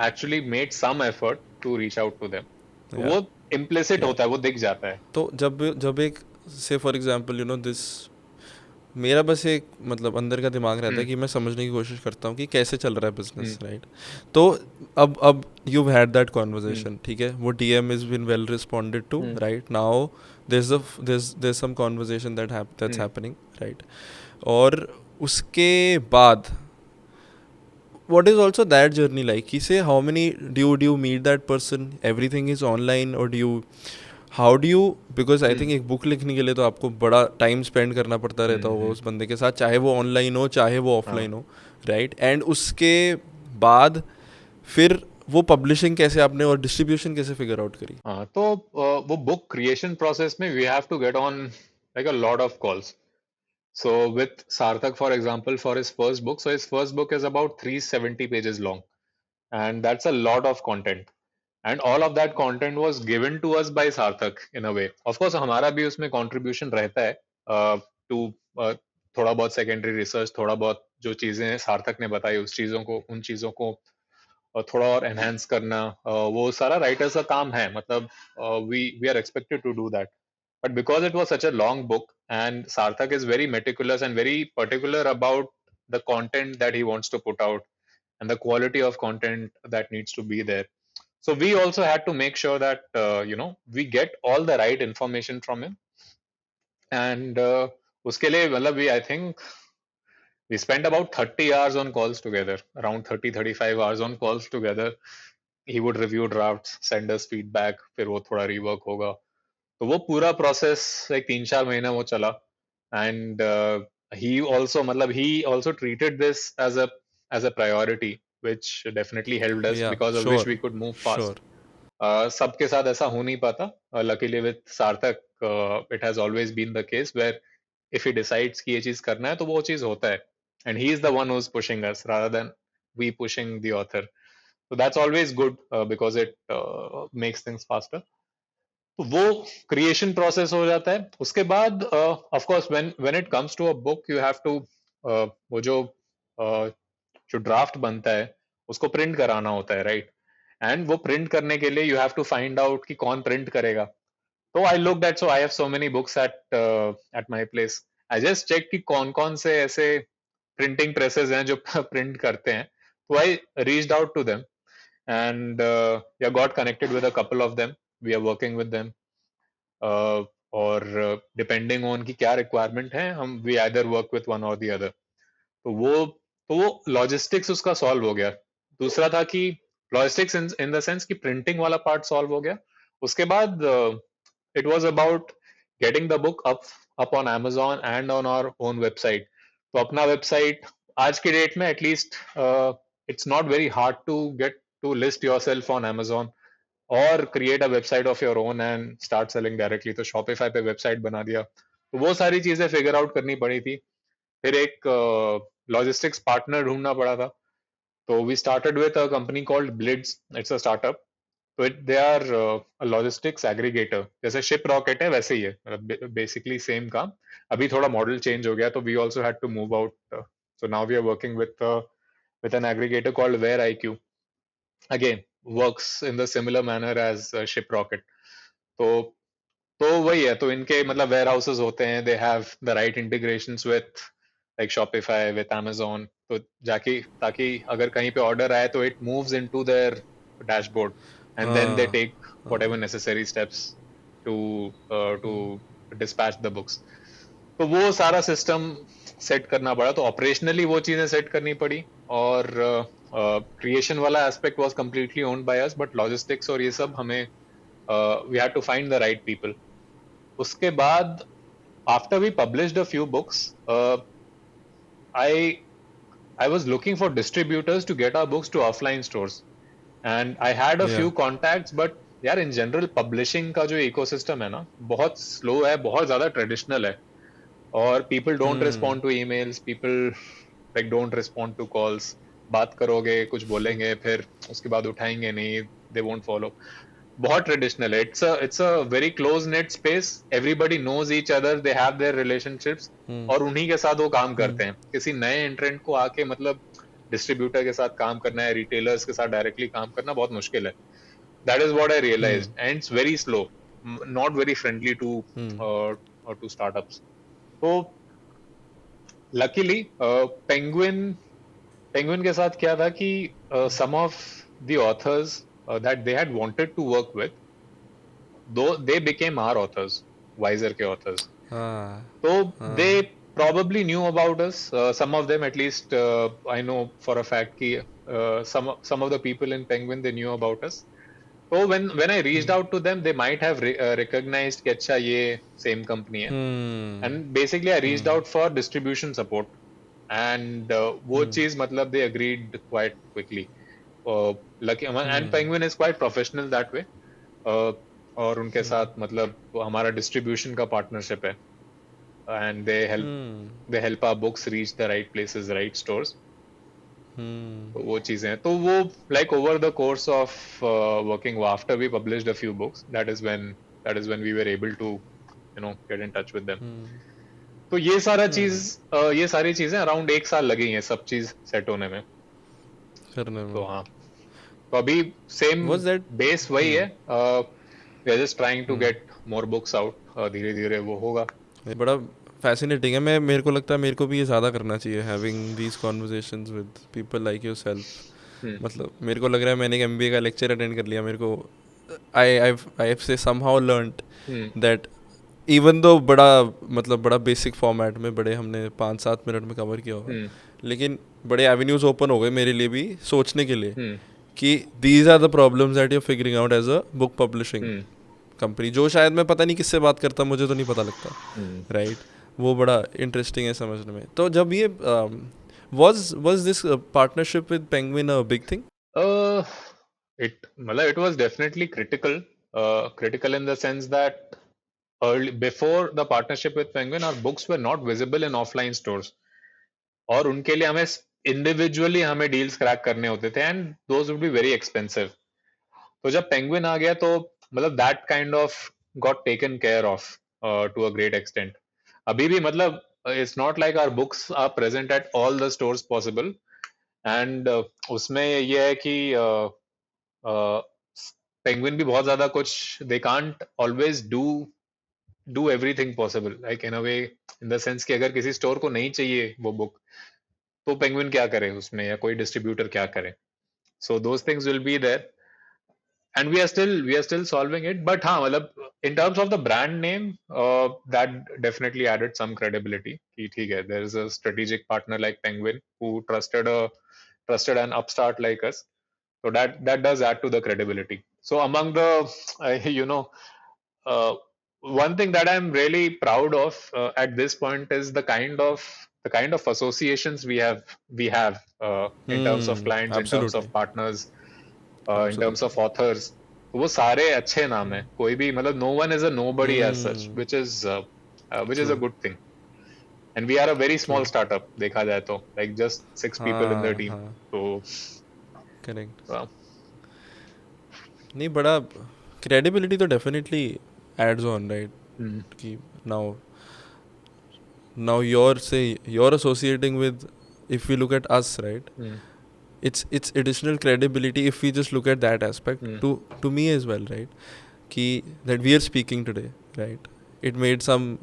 actually made some effort to reach out to them. तो या. वो implicit या. होता है, वो दिख जाता है. तो जब जब एक से for example you know this मेरा बस एक मतलब अंदर का दिमाग रहता है हम्म कि मैं समझने की कोशिश करता हूँ कि कैसे चल रहा है बिजनेस, हम्म राइट? तो अब you had that hmm conversation, ठीक है, वो DM is been well responded to, hmm right? Now there's some conversation that's hmm happening, right? और उसके बाद what is also that journey like? He say how many do you meet that person? Everything is online, or do you how do you, because I hmm think एक book लिखने के लिए तो आपको बड़ा टाइम स्पेंड करना पड़ता रहता होगा हम्म। उस बंदे के साथ, चाहे वो ऑनलाइन हो चाहे वो हाँ ऑफलाइन हो, राइट? एंड उसके बाद फिर वो पब्लिशिंग कैसे आपने और डिस्ट्रीब्यूशन कैसे फिगर आउट करी? हाँ, तो वो बुक क्रिएशन प्रोसेस में we have to get on like a lot of calls. So with Sarthak, for example, for his first book, so his first book is about 370 pages long, and that's a lot of content. And all of that content was given to us by Sarthak in a way. Of course, हमारा भी उसमें contribution रहता है to थोड़ा बहुत secondary research, थोड़ा बहुत जो चीजें सार्थक ने बताई उस चीजों को उन चीजों को थोड़ा और एनहांस करना, वो सारा राइटर्स का काम है. मतलब we are expected to do that. But because it was such a long book, and Sarthak is very meticulous and very particular about the content that he wants to put out and the quality of content that needs to be there. So we also had to make sure that we get all the right information from him. And uske liye, matlab we I think we spent about 30 hours on calls together, around 30-35 hours on calls together. He would review drafts, send us feedback, फिर वो थोड़ा rework होगा. तो वो पूरा process एक 3-4 महीना वो चला. एंड ही ऑल्सो मतलब he also treated this as a priority, which definitely helped us या because of which sure, we could move fast. Sure. सबके साथ ऐसा हो नहीं पाता. Luckily with Sarthak it has always been the case where if he decides कि ये चीज करना है तो वो चीज होता है. And he is the one who is pushing us rather than we pushing the author. So that's always good because it makes things faster. तो वो क्रिएशन प्रोसेस हो जाता है. उसके बाद of course when it comes to a book you have to वो uh, जो draft बनता है उसको प्रिंट कराना होता है, राइट? एंड वो प्रिंट करने के लिए you have to find out कि कौन प्रिंट करेगा. तो I look that, so I have so many books at my place. I just check कि कौन कौन से ऐसे प्रिंटिंग प्रेसेस हैं जो प्रिंट करते हैं. तो I reached out to them and yeah, got connected with a couple of them. We are working with them. और डिपेंडिंग ऑन की क्या रिक्वायरमेंट है हम we either work with one or the other. तो वो लॉजिस्टिक्स उसका solve हो गया. दूसरा था कि लॉजिस्टिक्स इन द सेंस कि प्रिंटिंग वाला पार्ट सॉल्व हो गया. उसके बाद it was about getting the book up on Amazon and on our own website. तो अपना वेबसाइट आज के डेट में at least it's not very hard to get to list yourself on Amazon और create a website of your own and start selling directly. तो Shopify पे website बना दिया. तो वो सारी चीजें फिगर आउट करनी पड़ी थी. फिर एक लॉजिस्टिक्स पार्टनर ढूंढना पड़ा था. तो we started with a company called Blids. It's a startup. तो दे आर लॉजिस्टिक्स एग्रीगेटर. जैसे शिप रॉकेट है वैसे ही है, मतलब बेसिकली सेम काम. अभी थोड़ा मॉडल चेंज हो गया तो we also had to move out. So now we are working with an aggregator called WhereIQ. Again, works in the similar manner as Shiprocket. तो तो वही है. तो इनके मतलब वेयर हाउसेस होते हैं. They have the right integrations with like Shopify with Amazon. तो जाके ताकि अगर कहीं पे ऑर्डर आए तो it moves into their dashboard and then they हाँ, take whatever necessary steps to to dispatch the books. तो वो सारा सिस्टम सेट करना पड़ा. तो ऑपरेशनली वो चीजें सेट करनी पड़ी. और क्रिएशन वाला aspect was completely owned by us, but logistics और ये सब हमें we had to find the right people. उसके बाद after we published a few books, I was looking for distributors to get our books to offline stores, and I had a या. few contacts. But यार in general publishing का जो ecosystem है ना बहुत slow है, बहुत ज्यादा ट्रेडिशनल है. और people don't hmm. Respond to emails, people like don't respond to calls. बात करोगे कुछ बोलेंगे फिर उसके बाद उठाएंगे नहीं. They won't follow. बहुत ट्रेडिशनल है. It's a very close net space. Everybody knows each other, they have their relationships. Hmm. और उन्हीं के साथ वो काम हम्म. करते हैं. किसी नए एंट्रेंट को आके मतलब डिस्ट्रीब्यूटर के साथ काम करना है, रिटेलर्स के साथ डायरेक्टली काम करना बहुत मुश्किल है. That is what I hmm. Realized. And it's very slow, not very friendly to hmm. To startups. तो लकीली पेंगुइन के साथ क्या था कि some of the authors that they had wanted to work with, though they became our authors, Wiser के authors. हाँ So हाँ they probably knew about us. Some of them, at least, I know for a fact कि some of the people in Penguin, they knew about us. So when I reached out to them, they might have recognized कि अच्छा ये same company है. हम्म And basically, I reached out for distribution support. And वो चीज मतलब they agreed quite quickly. Lucky and Penguin is quite professional that way. और उनके साथ मतलब हमारा डिस्ट्रीब्यूशन का पार्टनरशिप है. And they help our books reach the right places, right stores. तो वो चीजें हैं. तो वो like over the course of working after we published a few books, that is when we were able to get in touch with them. तो ये सारी चीजें अराउंड 1 साल लगी हैं सब चीज सेट होने में. करने तो में हाँ, तो अभी सेम was that बेस वही है. We are just trying to get more books out. धीरे धीरे वो होगा. बड़ा फैसिनेटिंग है. मेरे को लगता है मेरे को भी ये ज़्यादा करना चाहिए, having these conversations with people like your self. मतलब मेरे को लग रहा है मैंने एक MBA का लेक्चर अटेंड कर लिया. मेरे को आई से somehow learned that even though बड़ा बेसिक फॉर्मेट में बड़े हमने 5-7 मिनट में कवर किया होगा, लेकिन बड़े एवेन्यूज ओपन हो गए मेरे लिए भी सोचने के लिए कि these are the problems that you figuring out as a book publishing company, जो शायद मैं पता नहीं किससे बात करता, मुझे तो नहीं पता लगता. राइट वो बड़ा इंटरेस्टिंग है समझने में. तो जब ये was this partnership with Penguin a big thing? It was definitely critical in the sense that before the partnership with Penguin, our books were not visible in offline stores. और उनके लिए हमें इंडिविजुअली हमें डील्स क्रैक करने होते थे, and those would be very expensive. तो जब पेंगुइन आ गया तो मतलब that kind of got taken care of to a great extent. अभी भी मतलब it's not like our books are present at all the stores possible. And उसमें ये है कि पेंगुइन भी बहुत ज्यादा कुछ they can't always do everything possible, like in a way, in the sense कि अगर किसी स्टोर को नहीं चाहिए वो बुक, तो पेंगुइन क्या करे उसमें, या कोई डिस्ट्रीब्यूटर क्या करे. So those things will be there, and we are still solving it. But हाँ मतलब in terms of the brand name, that definitely added some credibility कि ठीक है, there is a strategic partner like Penguin who trusted an upstart like us. So that does add to the credibility. So among the uh, one thing that I'm really proud of at this point is the kind of associations we have in terms of clients, in terms Absolutely. of partners, in terms Absolutely. of authors. वो सारे अच्छे नाम है. कोई भी मतलब no one is a nobody as such, which is a True. good thing. And we are a very True. small startup देखा जाए तो, like just 6 people in the team. हाँ So करेक्ट. uh, नहीं बड़ा क्रेडिबिलिटी तो definitely ads on right. कि now you're associating with, if we look at us, right, it's additional credibility if we just look at that aspect to me as well, right, ki that we are speaking today, right, it made some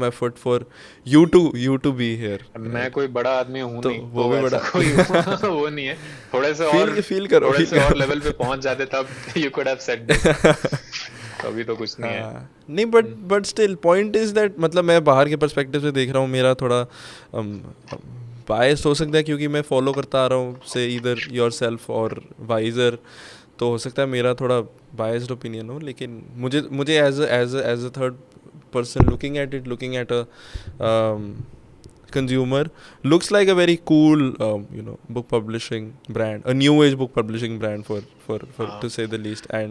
effort for you to be here, मैं right? कोई बड़ा आदमी हूँ तो नहीं, वो तो भी ऐसा बड़ा कोई वो नहीं है. थोड़े से और फील करो लेवल पे पहुंच जाते तब you could have said this. अभी तो कुछ नहीं है. हाँ नहीं but still point is that मतलब मैं बाहर के पर्सपेक्टिव से देख रहा हूँ, मेरा थोड़ा बायस्ड हो सकता है क्योंकि मैं फॉलो करता आ रहा हूँ से इधर योर सेल्फ और वाइजर, तो हो सकता है मेरा थोड़ा बायस्ड ओपिनियन हो, लेकिन मुझे as a third person looking at a consumer, looks like a very cool book publishing brand, a new age book publishing brand for to say the least, and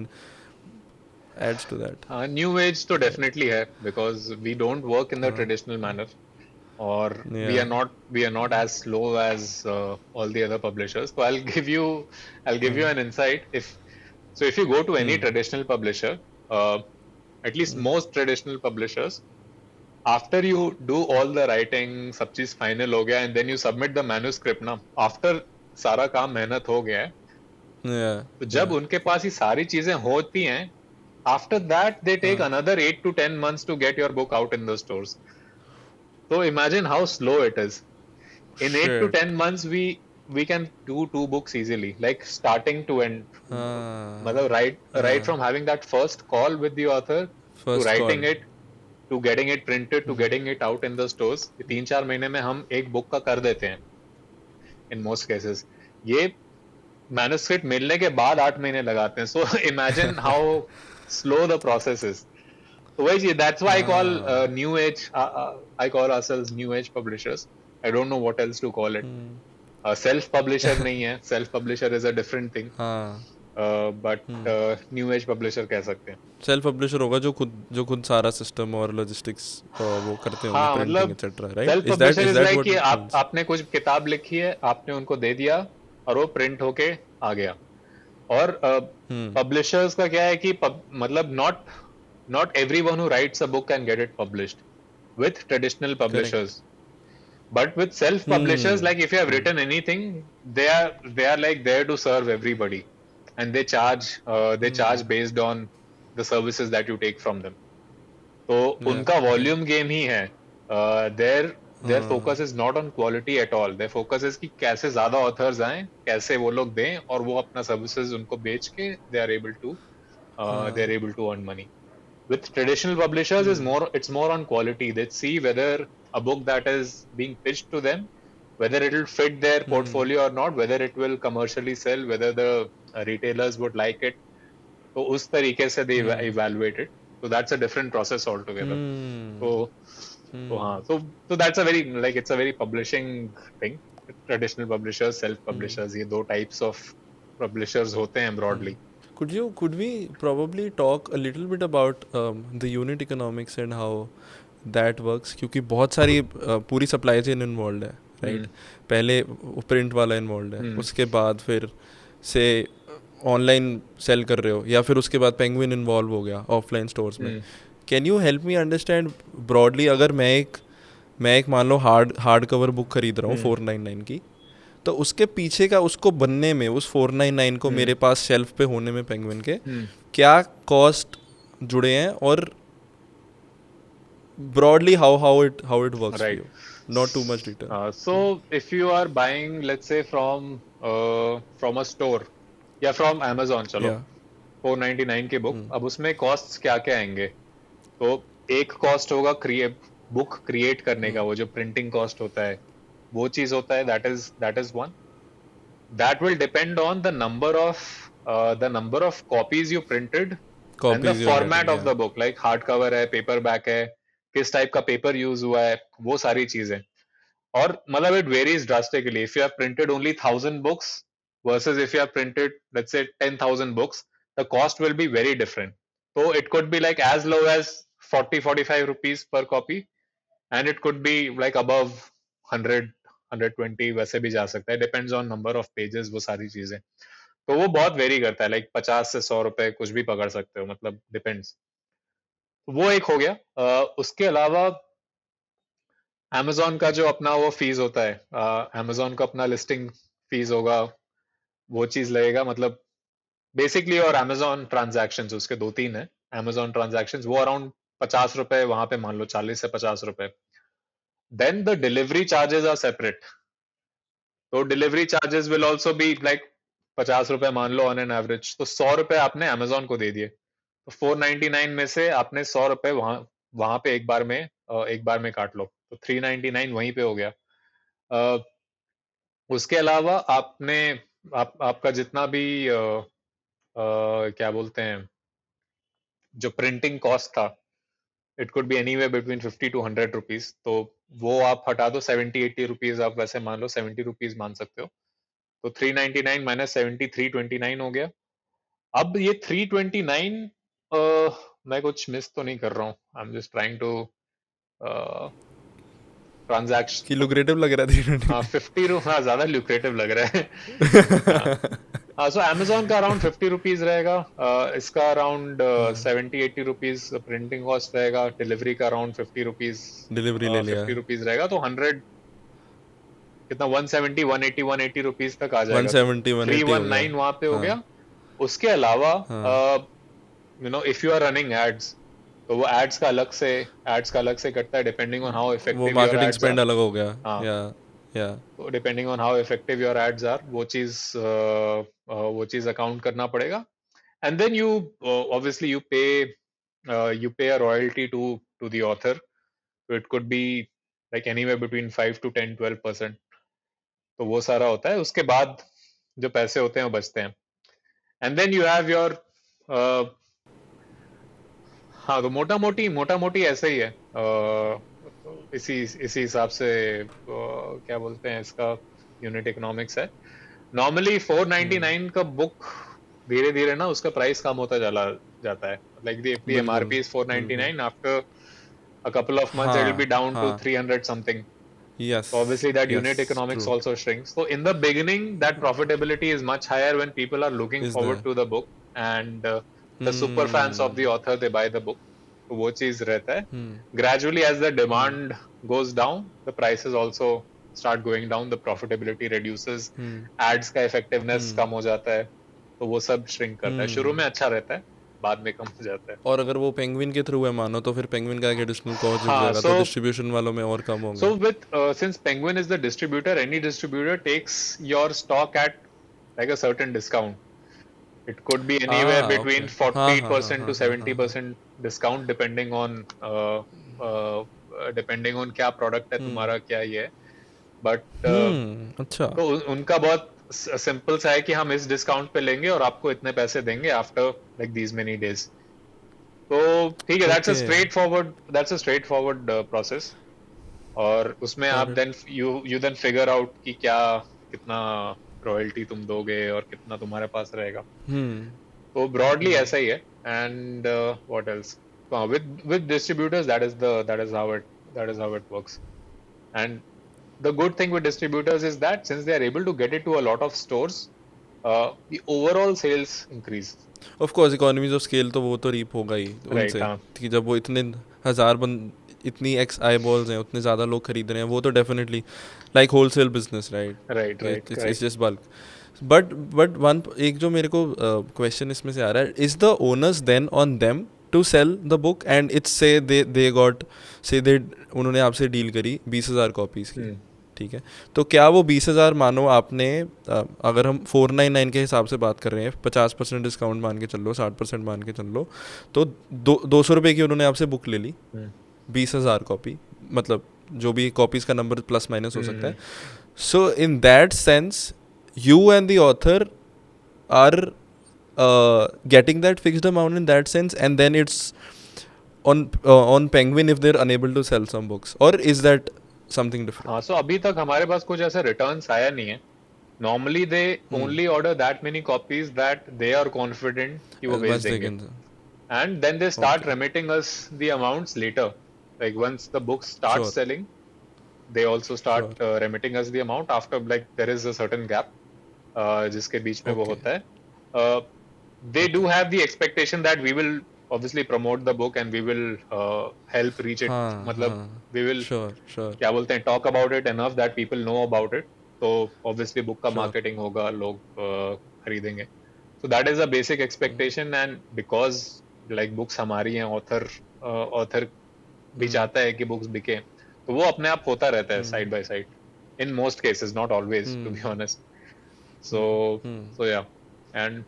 adds to that. New age तो definitely है, because we don't work in the traditional manner, or we Yeah. are not as slow as all the other publishers. So I'll give you an insight. If you go to any traditional publisher, uh, at least most traditional publishers, after you do all the writing, सब चीज final हो गया, and then you submit the manuscript ना, after सारा काम मेहनत हो गया है, Yeah. तो जब उनके पास ये सारी चीजें होती हैं, after that they take another 8 to 10 months to get your book out in the stores. So imagine how slow it is. In 8 to Shit. 10 months, we can do two books easily, like starting to end. Ah, Matlab, right from having that first call with the author to first call. writing it to getting it printed to getting it out in the stores, ये 3-4 महीने में हम एक book का कर देते हैं in most cases. ये मैन्युस्क्रिप्ट मिलने के बाद 8 महीने लगाते हैं. So imagine how slow the process is. So वही चीज, that's why I call हाँ. new age. I call ourselves new age publishers. I don't know what else to call it. Self publisher नहीं है. Self publisher is a different thing. हाँ. But new age publisher कह सकते हैं. Self publisher होगा जो खुद सारा सिस्टम और लॉजिस्टिक्स वो करते होंगे, हाँ, प्रिंटिंग मतलब etcetera, right? Self is that publisher is is that like what कि इट मींस? आपने कुछ किताब लिखी है, आपने उनको दे दिया और वो प्रिंट होके आ गया. और पब्लिशर्स का क्या है कि मतलब not everyone who writes a book can get it published with traditional correct. publishers. But with self publishers, like if you have written anything, they are like there to serve everybody, and they charge based on the services that you take from them. तो या उनका या volume game ही है. There हाँ. Focus is not on quality at all. Their focus is कि कैसे ज्यादा authors आए, कैसे वो लोग दें, और वो अपना सर्विसेज उनको बेच के they are able to earn money. With traditional publishers is more, it's more on quality. They see whether a book that is being pitched to them, whether it will fit their portfolio or not, whether it will commercially sell, whether the retailers would like it. तो उस तरीके से they evaluate it. So that's a different process altogether. So हाँ, so that's a very, like, it's a very publishing thing. Traditional publishers, self publishers, ये दो types of publishers होते हैं broadly. Could we probably talk a little bit about the unit economics and how that works? क्योंकि बहुत सारी पूरी supply chain involve है, right? पहले प्रिंट वाला इन्वॉल्व है, उसके बाद फिर से ऑनलाइन सेल कर रहे हो, या फिर उसके बाद पेंगुइन इन्वॉल्व हो गया ऑफलाइन स्टोर्स में. Can you help me understand broadly? अगर मैं एक मान लो हार्ड कवर बुक खरीद रहा हूँ 499 की, तो उसके पीछे का उसको बनने में, उस 499 को मेरे पास शेल्फ पे होने में पेंगुइन के क्या कॉस्ट जुड़े हैं, और broadly how it works for Right. you, not too much detail. So if you are buying, let's say from a store या from Amazon, चलो Yeah. 499 की बुक, अब उसमें कॉस्ट क्या क्या आएंगे? तो एक कॉस्ट होगा बुक क्रिएट करने का, वो जो प्रिंटिंग कॉस्ट होता है, वो चीज होता है, that is one. That will depend on the number of copies you printed and the Copies you're format getting, of the book, like hard cover है, पेपर बैक है, किस टाइप का पेपर यूज हुआ है, वो सारी चीजें. और मतलब it varies drastically. If you have printed only 1,000 books versus if you have printed, let's say, 10,000 books, the cost will be very different. So it could be like as low as 40-45 rupees per copy, and it could be like above 100-120, वैसे भी जा सकता है. Depends on number of pages, वो सारी चीजें. तो वो बहुत वेरी करता है, लाइक 50 से 100 रुपए कुछ भी पकड़ सकते हो, मतलब डिपेंड्स. वो एक हो गया. उसके अलावा Amazon का जो अपना वो फीस होता है, Amazon का अपना लिस्टिंग फीस होगा, वो चीज लगेगा. मतलब बेसिकली, और Amazon ट्रांजैक्शंस उसके 2-3 है. Amazon ट्रांजैक्शंस वो अराउंड 50 रुपए, वहां पे मान लो 40 से 50 रुपए. Then the delivery charges are separate. तो delivery charges will also be like 50 रुपए मान लो ऑन एन एवरेज. तो 100 रुपए आपने Amazon को दे दिए, तो 499 में से आपने 100 रुपए वहां वहां पे एक बार में काट लो, तो 399 वहीं पे हो गया. उसके अलावा आपका जितना भी क्या बोलते हैं, जो प्रिंटिंग कॉस्ट था, it could be anywhere between 50 to 100 rupees. तो वो आप हटा दो, 70-80 रुपीज आप वैसे मान लो, 70 रुपीज मान सकते हो. तो 399 माइनस 70, 329 हो गया. अब ये 329, मैं कुछ मिस तो नहीं कर रहा हूँ. I am just trying to transaction. कि लुक्रेटिव लग रहा है 320? हाँ, 50 हाँ, ज्यादा ल्यूक्रेटिव लग रहा है. हाँ, सो Amazon का अराउंड 50 रुपीज रहेगा. इसका अराउंड 70-80 रुपीज प्रिंटिंग कॉस्ट रहेगा. डिलीवरी का अराउंड 50 रुपीज, डिलीवरी ले लिया 50 रुपीज रहेगा. तो 100 कितना, 170, 180, 180 रुपीज तक आ जाएगा. 170 180 हो गया. 319 वहां पे हो गया. उसके अलावा, if you are running ads, तो वो एड्स का अलग से कटता है डिपेंडिंग ऑन हाउ वो effective your marketing ads are. Spend अलग हो गया. हाँ, या या तो depending on how effective your ads are वो चीज अकाउंट करना पड़ेगा. And then you obviously you pay a royalty to the author. So it could be like anywhere between 5 to 10 12%. तो वो सारा होता है. उसके बाद जो पैसे होते हैं वो बचते हैं. And then you have your हाँ, तो मोटा मोटी ऐसा ही है. इसी हिसाब से क्या बोलते हैं इसका, यूनिट इकोनॉमिक्स है. नॉर्मली 499 का बुक धीरे धीरे ना उसका प्राइस कम होता चला जाता है. लाइक द बिल्कुल एमआरपी इज बिल्कुल. 499. After a couple of months it will be हाँ down to हाँ. 300 something. Yes So obviously that yes. unit economics true. also shrinks. So in the beginning that profitability is much higher when people are looking is forward there. to the book, and the super fans hmm. of the author they buy the book. तो वो चीज रहता है. हम्म. Gradually as the hmm. demand goes down, the prices also start going down, the profitability reduces, hmm. ads का effectiveness हम्म. कम हो जाता है. तो वो सब shrink करता है. शुरू हम्म. में अच्छा रहता है, बाद में कम हो जाता है. और अगर वो पेंगुइन के थ्रू है मानो, तो फिर पेंगुइन का एक एडिशनल कॉस्ट जुड़ हाँ, जाएगा, तो डिस्ट्रीब्यूशन वालों में और कम होंगे. so with since Penguin is the distributor, any distributor takes your stock at like a certain discount. It could be anywhere okay. between हाँ हाँ हाँ 40% to हाँ हाँ हाँ हाँ. 70% discount uh, depending on क्या product है हम्म. तुम्हारा, क्या ये है. But अच्छा. तो उनका बहुत सिंपल सा है कि हम इस डिस्काउंट पे लेंगे और आपको इतने पैसे देंगे after like these many days. तो ठीक है, okay. That's a straightforward process. और उसमें आप got it. Then you then figure out कि क्या कितना रॉयल्टी तुम दोगे और कितना तुम्हारे पास रहेगा. हम्म. तो ब्रॉडली हम्म. ऐसा ही है. And what else, with distributors that is how it works. And the good thing with distributors is that since they are able to get it to a lot of stores, the overall sales increase. Of course economies of scale तो वो तो reap होगा ही Right, उनसे, हाँ. कि जब वो इतने हज़ार बंद, इतनी एक्स आई बॉल्स हैं, उतने ज़्यादा लोग खरीद रहे हैं, वो तो definitely like wholesale business, right. Right, it's correct. Just bulk. But one एक जो मेरे को क्वेश्चन इसमें से आ रहा है, is the owners then on them to sell the book, and it's say they got से दे उन्होंने आपसे डील करी 20,000 कॉपीज़ की, Hmm. ठीक है. तो क्या वो 20,000 मानो आपने अगर हम 499 के हिसाब से बात कर रहे हैं, 50% डिस्काउंट मान के चल लो, 60% मान के चल लो, तो 200 रुपये की उन्होंने आपसे बुक ले ली, Hmm. 20,000 कॉपी, मतलब जो भी कॉपीज़ का नंबर प्लस माइनस हो सकता Hmm. है. So in that sense you and the author are getting that fixed amount in that sense, and then it's on Penguin if they're unable to sell some books, or is that something different? हाँ, so अभी तक हमारे पास कुछ ऐसे returns आया नहीं है. Normally they only order that many copies that they are confident कि वो As बेच much they देंगे. can. And then they start Okay. remitting us the amounts later. Like once the book starts Sure. selling, they also start Sure. remitting us the amount after like there is a certain gap जिसके बीच में वो Okay. होता है. They do have the expectation that we will obviously promote the book and we will help reach it. हाँ मतलब हाँ. we will Sure. Sure. क्या बोलते हैं talk about it enough that people know about it. तो obviously book का Sure. marketing होगा, लोग खरीदेंगे. So that is a basic expectation, and because like books हमारी हैं, author भी चाहता है कि books बिके, तो वो अपने आप होता रहता है side by side. In most cases, not always, to be honest. So yeah, and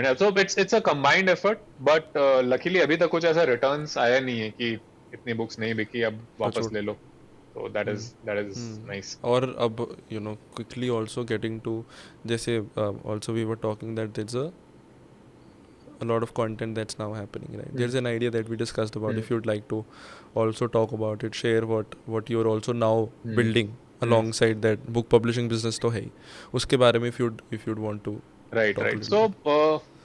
also it's a combined effort, but luckily अभी तक कुछ ऐसा returns आया नहीं है कि इतनी books नहीं बिकी, अब वापस ले लो. So that is nice. और अब quickly also getting to, जैसे also we were talking that there's a lot of content that's now happening, right? There's an idea that we discussed about. If you'd like to also talk about it, share what you're also now building alongside that book publishing business तो है ही, उसके बारे में if you'd want to Right. talk a little So, bit.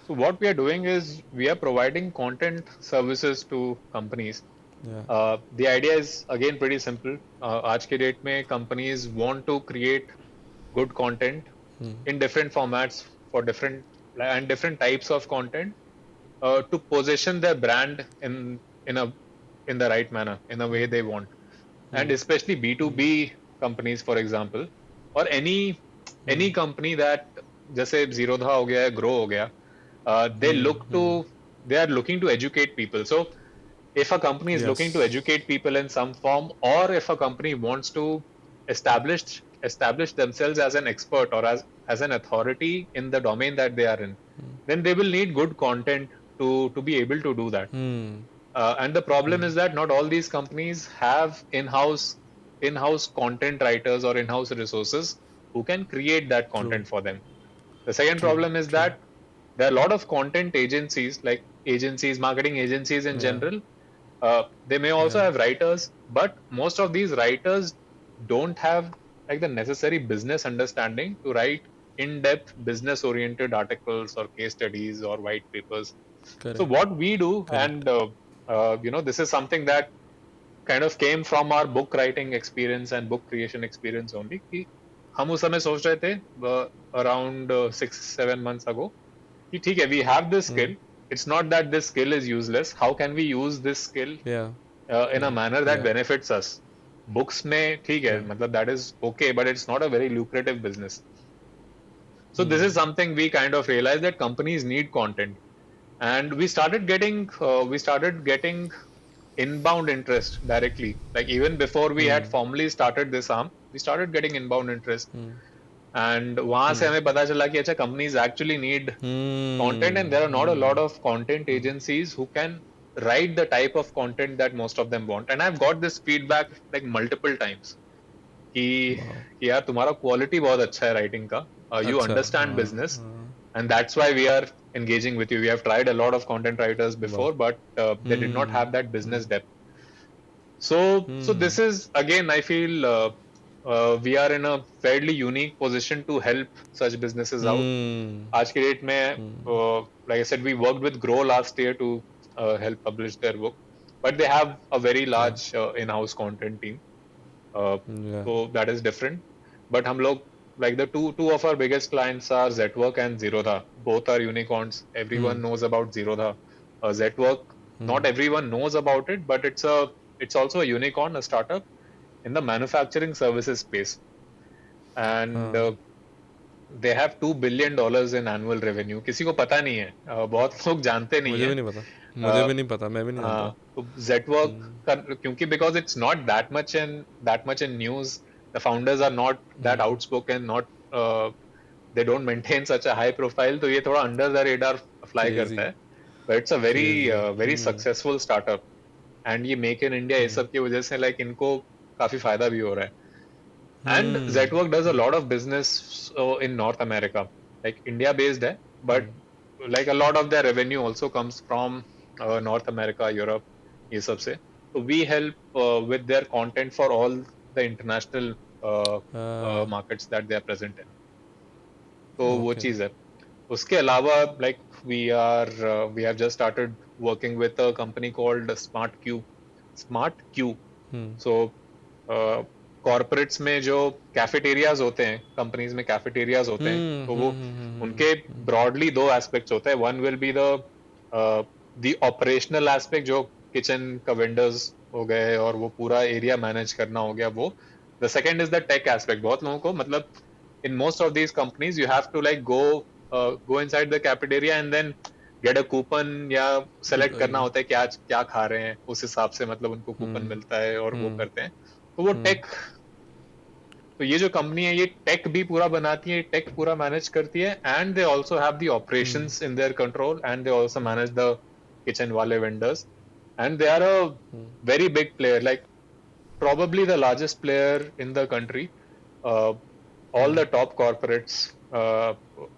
so what we are doing is we are providing content services to companies. Yeah. The idea is again pretty simple. आज के date में companies want to create good content in different formats for different types of content to position their brand in the right manner, in the way they want. And especially B2B companies, for example, or any company that जैसे Zerodha हो गया, Grow हो गया, they are looking to educate people. So If a company is looking to Yes. educate people in some form, or if a company wants to establish themselves as an expert or as an authority in the domain that they are in, then they will need good content to be able to do that. Hmm. And the problem Hmm. is that not all these companies have in-house content writers or in-house resources who can create that True. content for them. The second True. problem is True. that there are a lot of content agencies, like agencies, marketing agencies in Yeah. general. They may also Yeah. have writers, but most of these writers don't have like the necessary business understanding to write in-depth business-oriented articles or case studies or white papers. So Correct. what we do, Correct. and this is something that kind of came from our book writing experience and book creation experience only. कि हम उस समय सोच रहे थे around 6-7 months ago कि ठीक है, we have this Hmm. skill. It's not that this skill is useless. How can we use this skill Yeah. in a Yeah. manner that Yeah. benefits us? Books में ठीक है, Yeah. मतलब that is okay, but it's not a very lucrative business. So this Hmm. is something we kind of realized that companies need content, and we started getting inbound interest directly. Like even before we Hmm. had formally started this arm, we started getting inbound interest, Hmm. and वहां से Hmm. हमें पता चला कि अच्छा, companies actually need content, Hmm. and there are not a Hmm. lot of content agencies who can write the type of content that most of them want. And I've got this feedback like multiple times कि Wow. कि यार तुम्हारा quality बहुत अच्छा है writing का, you अच्छा. understand हाँ. business, हाँ. and that's why we are engaging with you. We have tried a lot of content writers Wow. before, but they did not Hmm. have that Hmm. business depth. So Hmm. this is again, I feel we are in a fairly unique position to help such businesses out. Hmm. आज के date में, Hmm. like I said, we worked with Grow last year to help publish their book, but they have a very Yeah. large in-house content team. Uh, Yeah. so that is different. But हम लोग, like the two of our biggest clients are Zetwork and Zerodha. Both are unicorns. Hmm. Everyone knows about Zerodha. Zetwork, Hmm. not everyone knows about it, but it's also a unicorn, a startup in the manufacturing services space, and हाँ. they have $2 billion in annual revenue. किसी को पता नहीं है, बहुत लोग जानते नहीं मुझे है. भी नहीं पता. मुझे uh, भी नहीं पता. मैं भी नहीं जानता. हाँ, तो Zetwork Hmm. क्योंकि because it's not that much in news, the founders are not that Hmm. outspoken, not they don't maintain such a high profile, तो ये थोड़ा under the radar fly करता Crazy. है. But it's a Crazy. very Hmm. successful startup, and ये make in India ये Hmm. सब की वजह से like इनको काफी फायदा भी हो रहा है. And Hmm. Zetwork does a Hmm. lot of business in North America, like India based है, but Hmm. like a lot of their revenue also comes from North America, Europe, ये सब से. So we help with their content for all the international uh, Ah. markets that they are present in. तो वो Okay. चीज है. उसके अलावा, like we have just started working with a company called Smart Q. Hmm. So corporates में जो cafeterias होते हैं, कंपनीज में कैफेटेरियाज होते हैं, Hmm. तो वो Hmm. Hmm. Hmm. उनके ब्रॉडली दो एस्पेक्ट्स होते हैं. One will be the operational aspect, जो किचन का वेंडर्स हो गए और वो पूरा एरिया मैनेज करना हो गया वो. The second is the tech aspect. बहुत लोगों को, मतलब in most of these companies you have to like go inside the cafeteria and then get a coupon, या सेलेक्ट करना Agree. होता है कि आज क्या खा रहे हैं, उस हिसाब से मतलब उनको कूपन Hmm. मिलता है और वो Hmm. करते हैं. तो वो Hmm. टेक, तो ये जो कंपनी है ये टेक भी पूरा बनाती है, टेक पूरा मैनेज करती है, and they also have the Hmm. Operations in their control, and they also manage the kitchen वाले vendors, and they are a Hmm. Very big player, like probably the largest player in the country. uh, all Hmm. the top corporates uh,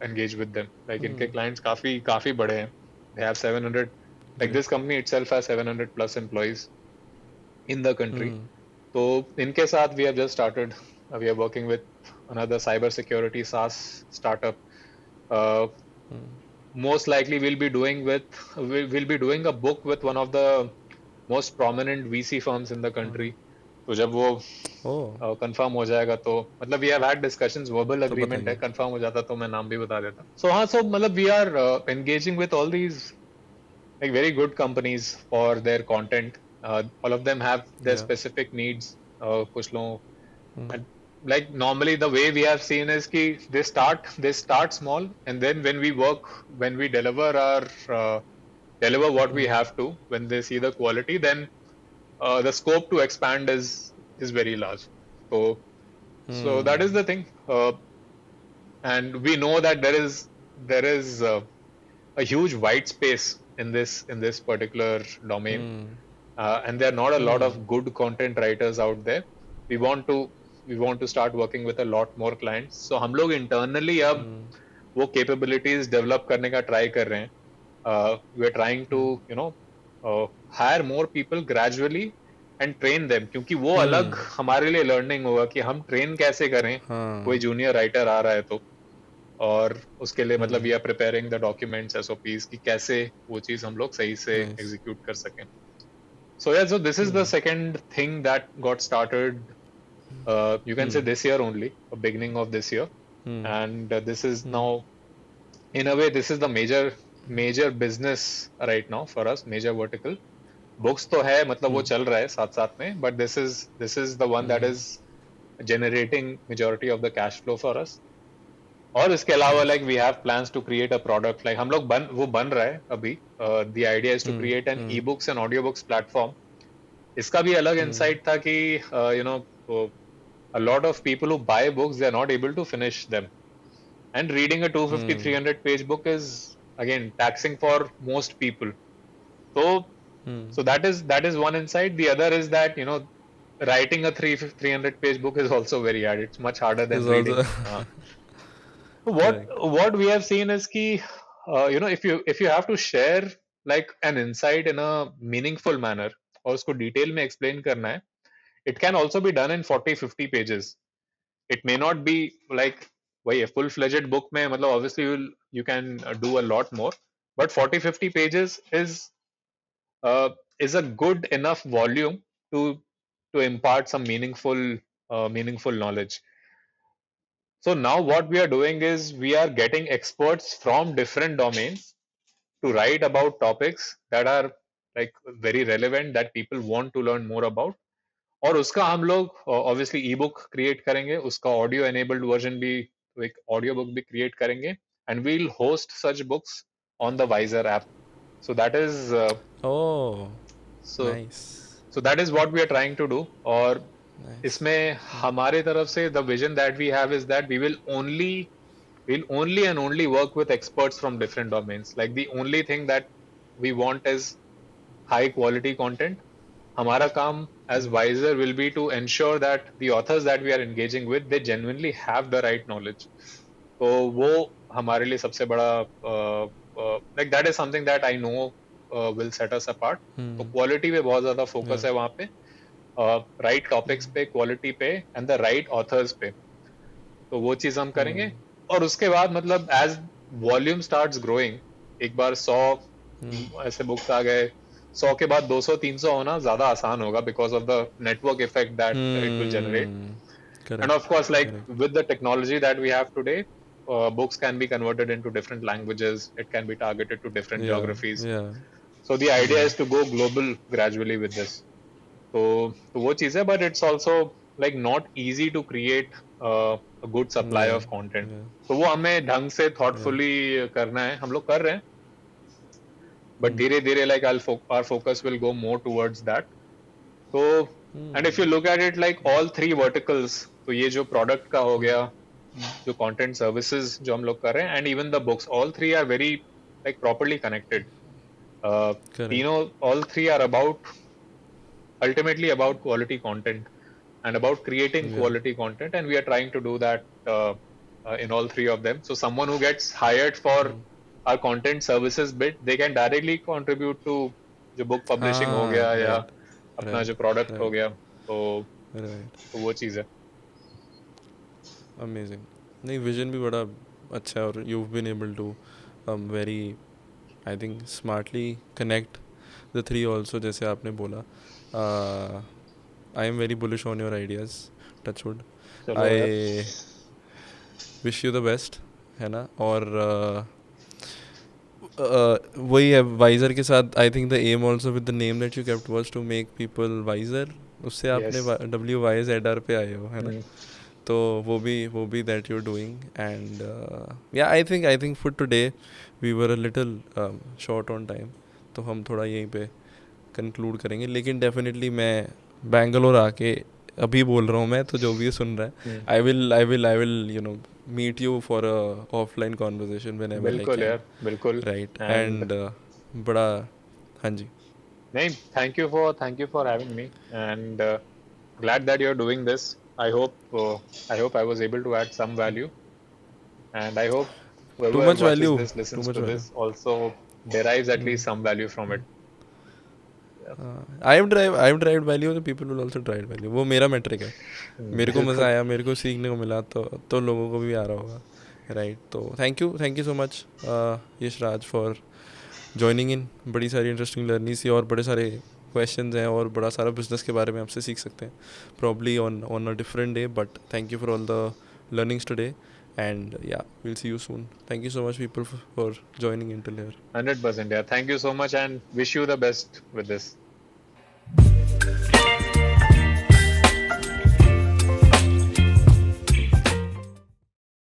engage with them. Like Hmm. इनके clients काफी काफी बड़े हैं. They have 700, like Great. this company itself has 700 plus employees in the country. Hmm. तो इनके साथ we have just started. We are working with another cyber security SaaS startup. Uh, Hmm. Most likely we'll be doing a book with one of the most prominent VC firms in the Hmm. country. तो जब वो Oh. Confirm हो जाएगा तो मतलब we have had discussions, verbal तो agreement है, बताइए. कंफर्म हो जाता तो मैं नाम भी बता देता. सो हाँ, सो मतलब we are engaging with all these like very good companies for their content. All of them have their Yeah. specific needs. कुछ लोग, Hmm. and like normally the way we have seen is कि they start small, and then when we deliver our deliver what we have to, when they see the quality, then the scope to expand is very large. So that is the thing, and we know that there is a huge white space in this particular domain, and there are not a lot of good content writers out there. We want to we want to start working with a lot more clients. So हम लोग internally अब वो capabilities develop करने का try कर रहे हैं. We are trying to hire more people gradually and train them, क्योंकि वो अलग हमारे लिए learning होगा कि हम train कैसे करें कोई junior writer आ रहा है तो. और उसके लिए मतलब we are preparing the documents SOPs कि कैसे वो चीज हम लोग सही से Nice. एग्जीक्यूट कर सकें. So yeah, so this is the second thing that got started. You can say this year only, the beginning of this year, and this is now, in a way, this is the major business right now for us, major vertical. Books तो है, मतलब वो चल रहा है साथ साथ में, but this is the one that is generating majority of the cash flow for us. और इसके अलावा Nice. Like we have plans to create a product, like हम लोग वो बन रहा है अभी. The idea is to create an e books and audio books platform. इसका भी अलग इंसाइट था कि you know a lot of people who buy books, they are not able to finish them, and reading a 250 300 page book is again taxing for most people. So that is one insight. The other is that writing a 300 page book is also very hard. It's much harder Is than also reading. So what correct. what we have seen is कि if you have to share like an insight in a meaningful manner और उसको detail में explain करना है, it can also be done in 40-50 pages. It may not be like वही a full-fledged book में, मतलब obviously you can do a lot more, but 40-50 pages uh, is a good enough volume to impart some meaningful knowledge. So now what we are doing is we are getting experts from different domains to write about topics that are like very relevant, that people want to learn more about. और उसका हम लोग obviously e-book create करेंगे, उसका audio enabled version भी, एक audio book भी create करेंगे, and we'll host such books on the Wiser app. So that is Oh, so nice. so that is what we are trying to do. और Nice. इसमें हमारे तरफ से the vision that we have is that we'll only and only work with experts from different domains. Like the only thing that we want is high quality content. Hamara kaam as Wiser will be to ensure that the authors that we are engaging with, they genuinely have the right knowledge. So वो हमारे लिए सबसे बड़ा like that is something that I know will set us apart. तो quality पे बहुत ज़्यादा focus Yeah. है वहाँ पे, right topics पे, quality पे, and the right authors पे. तो वो चीज हम करेंगे. और उसके बाद मतलब एज वॉल्यूम स्टार्ट्स ग्रोइंग, एक बार 100 ऐसे बुक्स आ गए, 100 के बाद 200 300 होना ज्यादा आसान होगा because of the network effect that it will generate. And Correct. Of course like Correct. With the technology that we have today, books can be converted into different languages, it can be targeted to different Yeah. geographies. Yeah. So the idea Yeah. is to go global gradually with this. तो वो चीज है, but it's also like not easy to create a good supply Yeah. of content. Yeah. तो वो हमें ढंग से Yeah. thoughtfully करना है, हम लोग कर रहे हैं, but धीरे धीरे like our focus will go more towards that. तो and if you look at it like all three verticals, तो ये जो product का हो गया, जो content services जो हम लोग कर रहे हैं, and even the books, all three are very like properly connected. Correct. तीनों, all three are ultimately about quality content and about creating Yeah. quality content, and we are trying to do that in all three of them. So someone who gets hired for our content services bit, they can directly contribute to जो book publishing हो हाँ, गया या right. अपना Right. जो product हो Right. गया, Right. तो वो चीज है. Amazing. नहीं, विजन भी बड़ा अच्छा है और you've been able to very I think smartly connect the three also, जैसे आपने बोला. I am very bullish on your ideas. Touchwood. चलो यार. I wish you the best, है ना. और वही है वाइजर के साथ. I think the aim also with the name that you kept was to make people wiser. उससे आपने Yes. WYZR पे आए हो, है ना. तो वो भी that you are doing. And या I think for today we were a little short on time. तो हम थोड़ा यहीं पे कंक्लूड करेंगे. लेकिन डेफिनेटली मैं बैंगलोर आके अभी बोल रहा हूँ मैं, तो जो भी सुन रहा है, I will you know meet you for a offline conversation whenever I बिल्कुल कैन. यार, बिल्कुल. राइट. एंड एंड बड़ा. हाँ जी. नहीं, thank you for having me, and glad that you're doing this. I hope I was able to add some value, and I hope to whoever much watches value. this, to listens much to value. this, also derives at least some value from it. Yeah. I have drive value, तो people will also drive value. वो मेरा matric है. मेरे को मज़ा बिल्कुल. आया, मेरे को सीखने को मिला, तो लोगों को भी आ रहा होगा. राइट. तो thank you so much Yashraj for joining in. बड़ी सारी इंटरेस्टिंग लर्निंग थी, और बड़े सारे क्वेश्चंस हैं, और बड़ा सारा बिजनेस के बारे में आपसे सीख सकते हैं, probably on a different day. But thank you for all the learnings today, and yeah, we'll see you soon. Thank you so much, people, for joining in till here. 100%. Yeah. Thank you so much, and wish you the best with this.